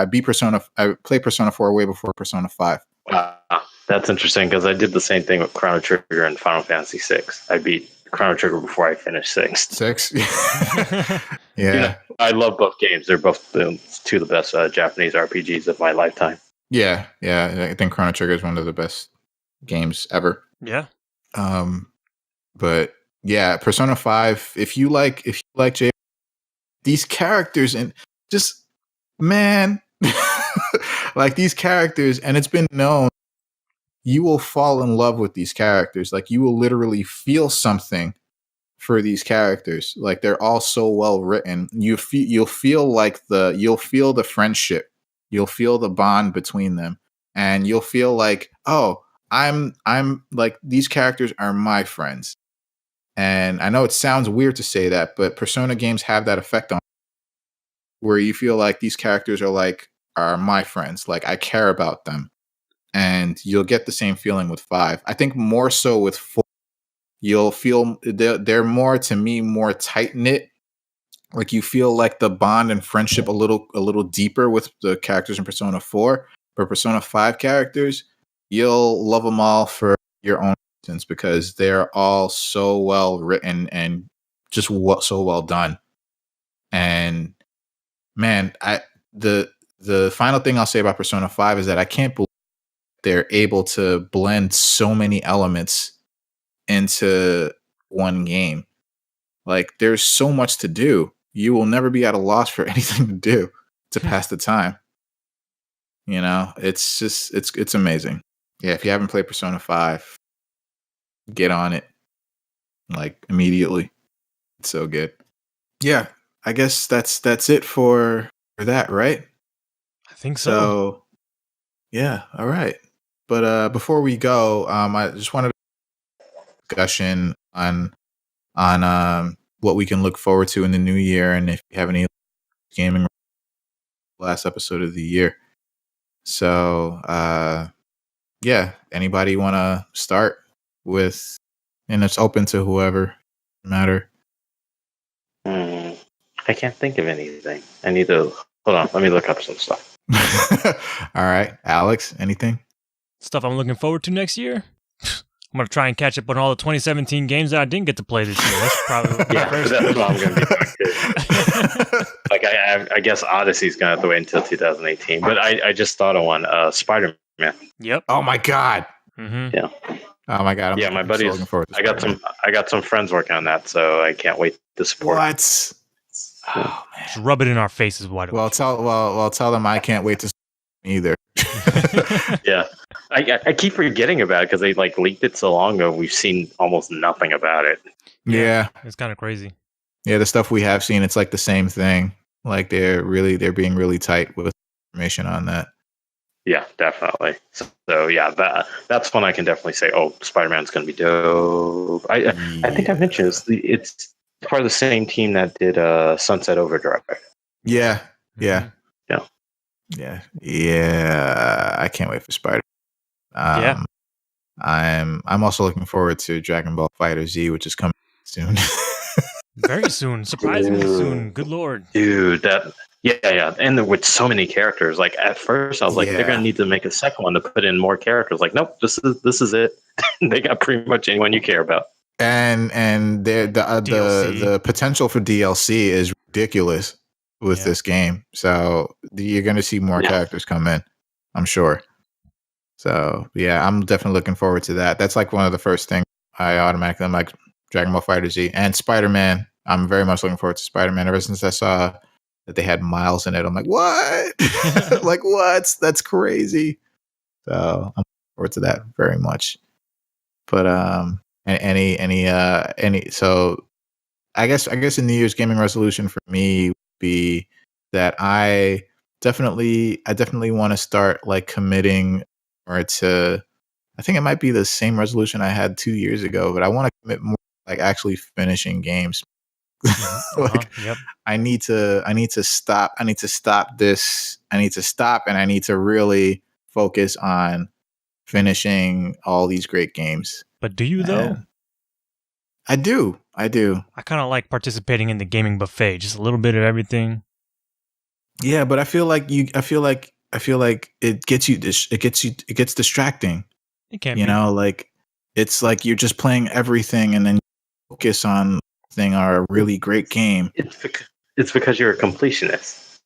beat Persona. I played Persona 4 way before Persona 5. That's interesting because I did the same thing with Chrono Trigger and Final Fantasy VI. I beat Chrono Trigger before I finished 6. 6? Yeah. I love both games. They're both two of the best Japanese RPGs of my lifetime. Yeah. I think Chrono Trigger is one of the best games ever. Yeah. But yeah, Persona 5, if you like J, these characters and just, man, like these characters, and it's been known, you will fall in love with these characters. Like you will literally feel something for these characters. Like they're all so well written. You'll feel the friendship. You'll feel the bond between them, and you'll feel like, oh, I'm like, these characters are my friends. And I know it sounds weird to say that, but Persona games have that effect on, where you feel like these characters are my friends. Like I care about them. And you'll get the same feeling with 5. I think more so with 4. You'll feel they're more, to me, more tight knit. Like you feel like the bond and friendship a little deeper with the characters in Persona 4. But Persona 5 characters, you'll love them all for your own reasons, because they're all so well written and just so well done. And man, the final thing I'll say about Persona 5 is that I can't believe they're able to blend so many elements into one game. Like there's so much to do. You will never be at a loss for anything to do to pass the time. You know, it's just, it's amazing. Yeah, if you haven't played Persona 5, get on it like immediately. It's so good. Yeah, I guess that's it for that, right? I think so. So yeah, all right. But before we go, I just wanted a discussion on what we can look forward to in the new year, and if you have any gaming last episode of the year. So yeah, anybody want to start with? And it's open to whoever, matter. I can't think of anything. I need to hold on. Let me look up some stuff. All right, Alex, anything? Stuff I'm looking forward to next year? I'm going to try and catch up on all the 2017 games that I didn't get to play this year. That's probably that's what I'm going to be doing too. Like, I guess Odyssey's going to have to wait until 2018. But I just thought of one, Spider-Man. Yep. Oh my God. Mm-hmm. Yeah. Oh my God. My buddies. So looking forward to I got some friends working on that, so I can't wait to support. What? Oh man. Just rub it in our faces. Why don't tell them I can't wait to either. Yeah. I keep forgetting about it because they leaked it so long ago. We've seen almost nothing about it. Yeah. It's kind of crazy. Yeah, the stuff we have seen, it's like the same thing. Like they're being really tight with information on that. Yeah, definitely. So yeah, that's one I can definitely say. Oh, Spider-Man's going to be dope. I think I mentioned it's part of the same team that did Sunset Overdrive. Yeah. Mm-hmm. Yeah. I can't wait for Spider. Yeah. I'm also looking forward to Dragon Ball Fighter Z, which is coming soon. Very soon, surprisingly soon. Good Lord, dude! Yeah, and with so many characters. Like at first, I was like, they're gonna need to make a second one to put in more characters. Like, nope, this is it. They got pretty much anyone you care about. And the potential for DLC is ridiculous with this game. So you're gonna see more characters come in, I'm sure. So yeah, I'm definitely looking forward to that. That's like one of the first things I'm like Dragon Ball Fighter Z and Spider-Man. I'm very much looking forward to Spider-Man. Ever since I saw that they had Miles in it, I'm like, what? Like what? That's crazy. So I'm looking forward to that very much. But so I guess a New Year's gaming resolution for me would be that I definitely want to start like committing or to, I think it might be the same resolution I had 2 years ago, but I want to commit more like actually finishing games. I need to stop and I need to really focus on finishing all these great games. But do you though? I do. I kind of like participating in the gaming buffet, just a little bit of everything. Yeah, but I feel like I feel like it gets distracting. It can You be. know, like it's like you're just playing everything and then you focus on thing or a really great game. It's because you're a completionist.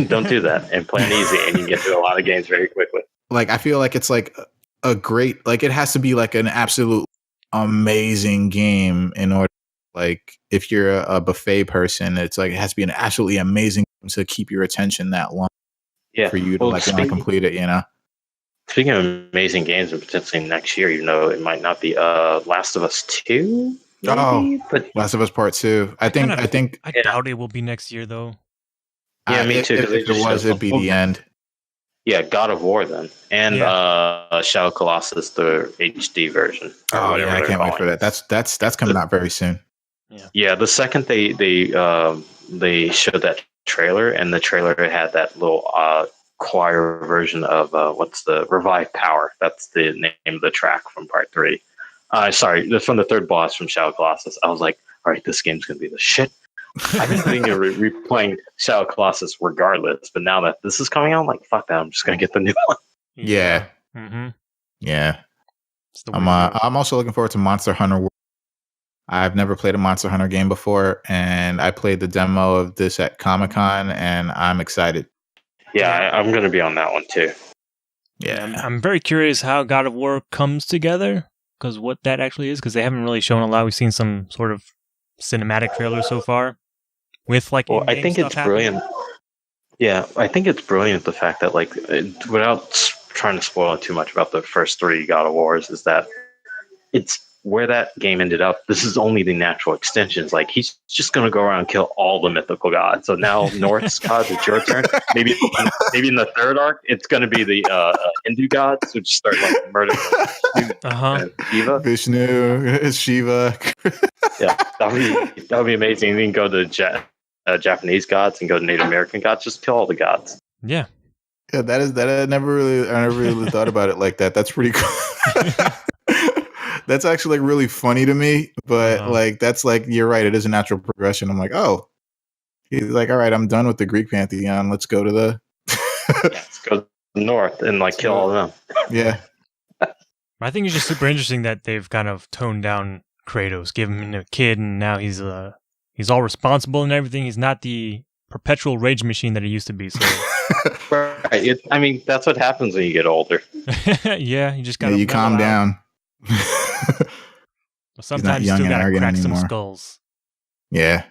Don't do that and play on easy, and you can get through a lot of games very quickly. Like I feel like it's like a great, like it has to be like an absolute amazing game in order. Like if you're a buffet person, it's like it has to be an absolutely amazing game to keep your attention that long. Yeah, For you to want to complete it, you know. Speaking of amazing games, and potentially next year, it might not be Last of Us 2. Maybe, but Last of Us Part 2. I doubt it will be next year though. Yeah, me too. If it was, it'd be the end. Yeah, God of War then, and Shadow Colossus, the HD version. Oh yeah, I can't wait for that. That's coming out very soon. Yeah. The second they showed that trailer, and the trailer had that little choir version of what's the Revive Power. That's the name of the track from Part 3. Sorry, that's from the third boss from Shadow Colossus. I was like, all right, this game's gonna be the shit. I've been thinking of replaying Shadow Colossus regardless, but now that this is coming out, I'm like, fuck that, I'm just gonna get the new one. Yeah. Mm-hmm. Yeah. I'm also looking forward to Monster Hunter World. I've never played a Monster Hunter game before, and I played the demo of this at Comic-Con, and I'm excited. Yeah, I'm going to be on that one too. Yeah, I'm very curious how God of War comes together, because what that actually is, because they haven't really shown a lot. We've seen some sort of cinematic trailer so far with like. Well, I think it's brilliant. Yeah, I think it's brilliant the fact that like, without trying to spoil too much about the first 3 God of Wars, is that it's where that game ended up. This is only the natural extensions. Like he's just going to go around and kill all the mythical gods. So now Norse gods, it's your turn. Maybe in the third arc, it's going to be the Hindu gods who just start like murdering Shiva. Vishnu, Shiva. Yeah, that would be amazing. You can go to Japanese gods and go to Native American gods. Just kill all the gods. Yeah. Yeah, I never really thought about it like that. That's pretty cool. That's actually like really funny to me, but like that's like you're right. It is a natural progression. I'm like, oh, he's like, all right, I'm done with the Greek pantheon. Let's go to the let's go north and like kill all of them. Yeah, I think it's just super interesting that they've kind of toned down Kratos, give him a kid, and now he's all responsible and everything. He's not the perpetual rage machine that he used to be. So, right. I mean, that's what happens when you get older. Yeah, you just gotta calm down. Sometimes you still gotta crack some skulls. Yeah.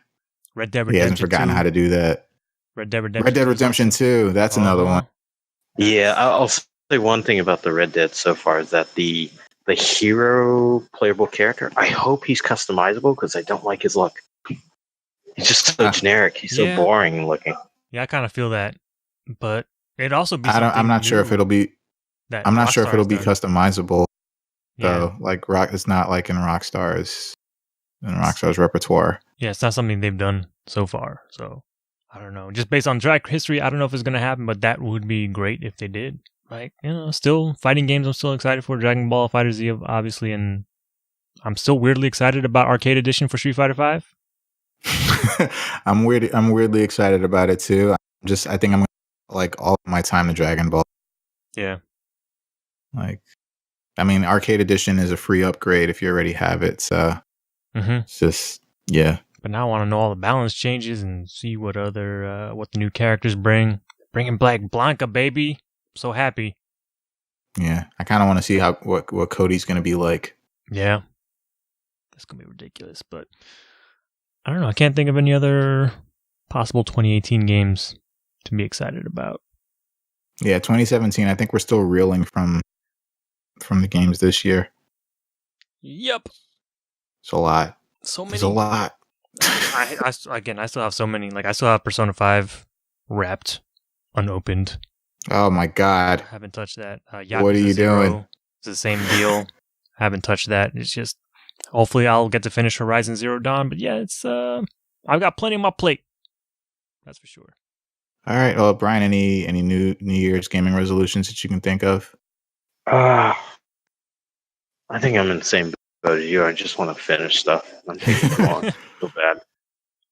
Red Dead Redemption. He hasn't forgotten how to do that. Red Dead Redemption 2. That's another one. Yeah, I'll say one thing about the Red Dead so far is that the hero playable character, I hope he's customizable because I don't like his look. He's just so generic. He's so boring looking. Yeah, I kind of feel that, but it also be. I'm not sure if it'll be. I'm not sure if it'll be customizable. So, like, it's not like in Rockstar's repertoire. Yeah, it's not something they've done so far. So, I don't know. Just based on track history, I don't know if it's going to happen, but that would be great if they did. Like, still fighting games I'm still excited for. Dragon Ball FighterZ, obviously, and I'm still weirdly excited about Arcade Edition for Street Fighter V. I'm weirdly excited about it, too. I think I'm going to like all my time to Dragon Ball. Yeah. Like, I mean, Arcade Edition is a free upgrade if you already have it. So it's just, yeah. But now I want to know all the balance changes and see what what the new characters bring. Bringing Black Blanca, baby. I'm so happy. Yeah. I kind of want to see what Cody's going to be like. Yeah. That's going to be ridiculous. But I don't know. I can't think of any other possible 2018 games to be excited about. Yeah, 2017. I think we're still reeling from the games this year. Yep. It's a lot. So many. It's a lot. I still have so many. Like, I still have Persona 5 wrapped, unopened. Oh my God. I haven't touched that. What are you doing? It's the same deal. Haven't touched that. It's just, hopefully I'll get to finish Horizon Zero Dawn. But yeah, it's, I've got plenty on my plate. That's for sure. All right. Well, Brian, any New Year's gaming resolutions that you can think of? I think I'm in the same boat as you. I just want to finish stuff. I'm taking too long. So bad.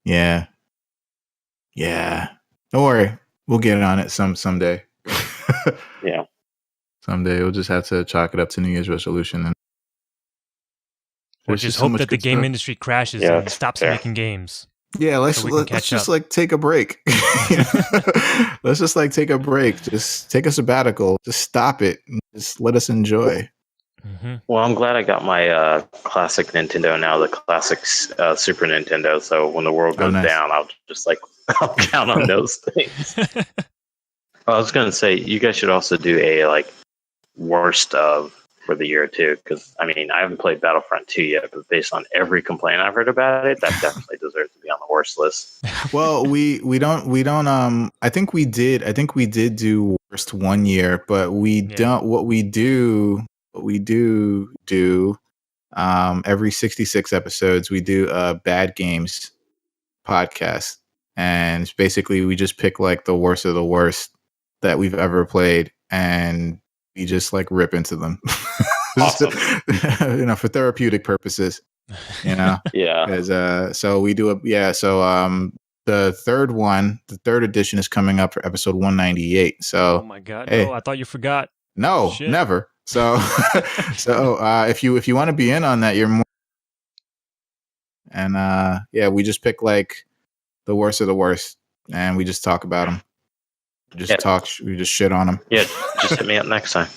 Yeah. Don't worry. We'll get on it someday. Yeah. Someday we'll just have to chalk it up to New Year's resolution. Or just hope that the game industry crashes and stops making games. Yeah, let's just like take a break. Let's just like take a break. Just take a sabbatical. Just stop it. And just let us enjoy. Mm-hmm. Well, I'm glad I got my classic Nintendo now, the classic Super Nintendo. So when the world goes down, I'll just I'll count on those things. I was going to say, you guys should also do a worst of for the year too, because I mean I haven't played Battlefront 2 yet, but based on every complaint I've heard about it, that definitely deserves to be on the worst list. Well, we don't I think we did do worst one year, but we don't what we do every 66 episodes we do a bad games podcast, and it's basically we just pick like the worst of the worst that we've ever played, and we just like rip into them. Awesome. For therapeutic purposes, Yeah. So we do the third edition is coming up for episode 198. So oh my god, no, I thought you forgot. No, shit. Never. So if you want to be in on that, you're more. And we just pick like the worst of the worst, and we just talk about them. We just shit on them. Yeah, just hit me up next time.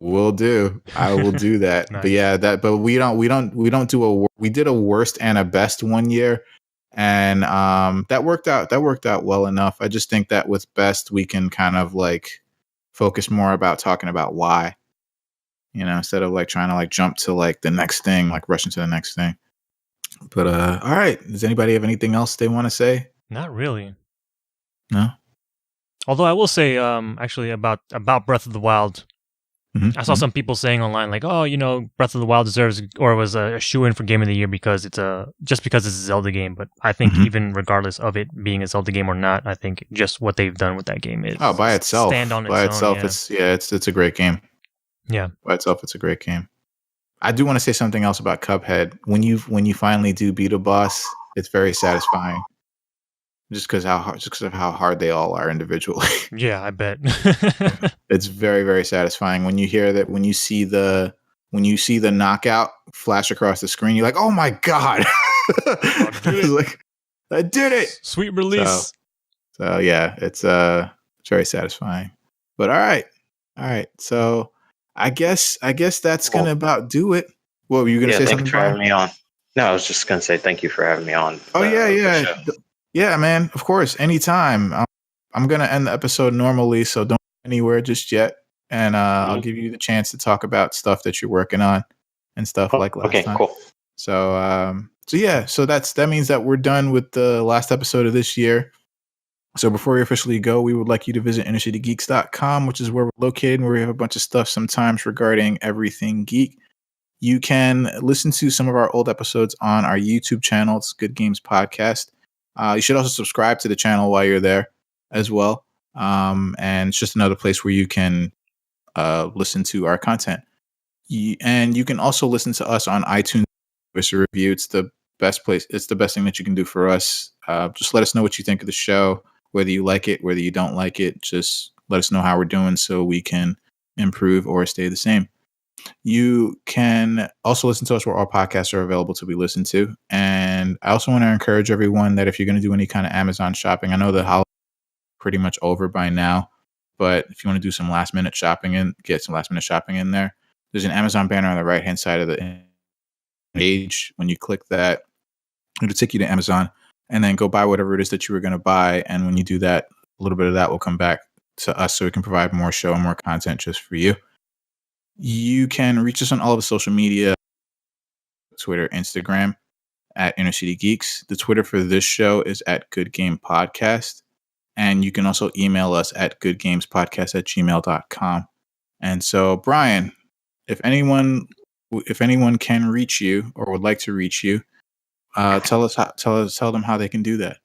Will do. I will do that. Nice. But we don't do we did a worst and a best one year, and that worked out well enough. I just think that with best we can kind of like focus more about talking about why, instead of like trying to like jump to like the next thing, like rush into the next thing. But all right, does anybody have anything else they want to say? Not really. No. Although I will say, actually about Breath of the Wild, I saw some people saying online, like, "Oh, Breath of the Wild deserves or was a shoe-in for Game of the Year because it's just because it's a Zelda game." But I think even regardless of it being a Zelda game or not, I think just what they've done with that game is by itself, stand on its own. It's a great game. Yeah, by itself, it's a great game. I do want to say something else about Cuphead. When you finally do beat a boss, it's very satisfying. Just because of how hard they all are individually. Yeah, I bet. It's very, very satisfying when you hear that. When you see the knockout flash across the screen, you're like, "Oh my god!" I did it! Sweet release. So yeah, it's very satisfying. But all right. So I guess that's gonna about do it. What were you gonna say? Thanks for having me on. No, I was just gonna say thank you for having me on. Yeah, man. Of course, anytime. I'm gonna end the episode normally, so don't go anywhere just yet, and I'll give you the chance to talk about stuff that you're working on and stuff like last time. Okay, cool. So that means that we're done with the last episode of this year. So before we officially go, we would like you to visit innercitygeeks.com, which is where we're located, where we have a bunch of stuff sometimes regarding everything geek. You can listen to some of our old episodes on our YouTube channel. It's Good Games Podcast. You should also subscribe to the channel while you're there as well. And it's just another place where you can listen to our content. And you can also listen to us on iTunes. Give us a review. It's the best place. It's the best thing that you can do for us. Just let us know what you think of the show, whether you like it, whether you don't like it. Just let us know how we're doing so we can improve or stay the same. You can also listen to us where all podcasts are available to be listened to. And I also want to encourage everyone that if you're going to do any kind of Amazon shopping, I know the holiday is pretty much over by now, but if you want to do some last minute shopping and get some last minute shopping in there, there's an Amazon banner on the right hand side of the page. When you click that, it'll take you to Amazon and then go buy whatever it is that you were going to buy. And when you do that, a little bit of that will come back to us so we can provide more show and more content just for you. You can reach us on all of the social media, Twitter, Instagram, at Inner City Geeks. The Twitter for this show is at Good Game Podcast. And you can also email us at goodgamespodcast@gmail.com. And so, Bryan, if anyone can reach you or would like to reach you, tell them how they can do that.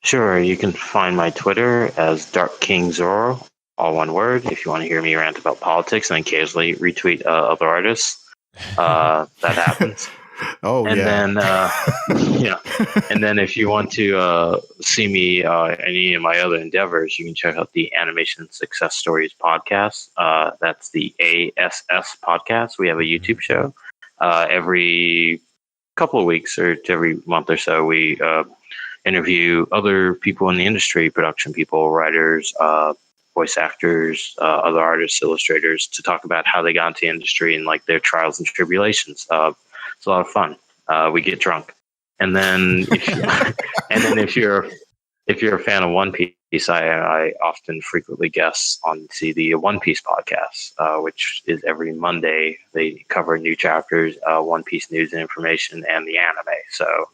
Sure. You can find my Twitter as Dark King Zoro. All one word. If you want to hear me rant about politics and occasionally retweet other artists, that happens. Oh, and yeah. then and then if you want to see me any of my other endeavors, you can check out the Animation Success Stories podcast. That's the ASS podcast. We have a YouTube show. Every couple of weeks or every month or so, we interview other people in the industry, production people, writers, voice actors, other artists, illustrators, to talk about how they got into the industry and like their trials and tribulations. It's a lot of fun. We get drunk, and then if you're a fan of One Piece, I often frequently guest on the One Piece podcast, which is every Monday. They cover new chapters, One Piece news and information, and the anime. So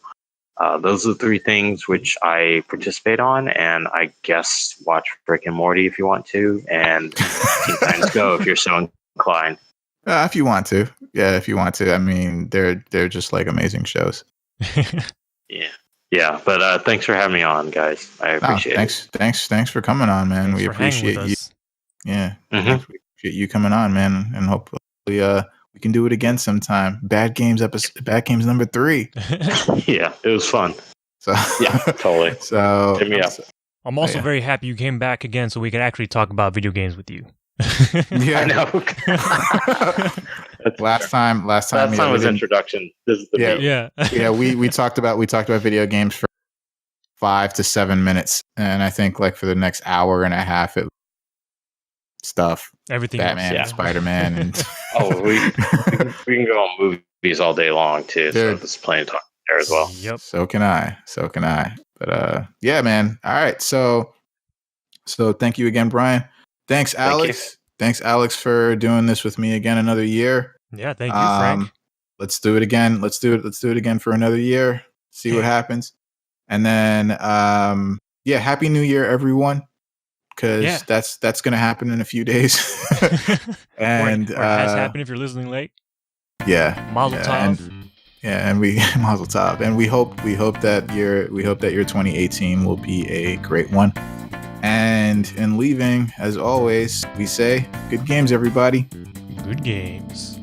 those are the three things which I participate on, and I guess watch Rick and Morty if you want to, and Teen Titans Go if you're so inclined. If you want to. Yeah, if you want to. I mean, they're just like amazing shows. Yeah. But thanks for having me on, guys. I appreciate it. Thanks for coming on, man. Thanks we for hanging with appreciate you. us. Yeah. We appreciate you coming on, man, and hopefully we can do it again sometime. Bad Games number 3. Yeah, it was fun. So yeah, totally. So hit me up. I'm also very happy you came back again so we can actually talk about video games with you. Yeah, I know. last time was introduction. This is the yeah. We talked about video games for 5 to 7 minutes, and I think like for the next hour and a half, it stuff everything else, Batman, yeah. and Spider-Man, and we can go on movies all day long too. So there's plenty to talk there as well. Yep. So can I. But yeah, man. All right. So thank you again, Bryan. Thanks, Alex. Thanks, Alex, for doing this with me again another year. Yeah, thank you, Frank. Let's do it again. Let's do it again for another year. See what happens. And then Happy New Year, everyone. Because that's gonna happen in a few days. And or it has happened if you're listening late. Yeah. Mazel tov. And we Mazel tov. And we hope that your 2018 will be a great one. And in leaving, as always, we say good games, everybody. Good games.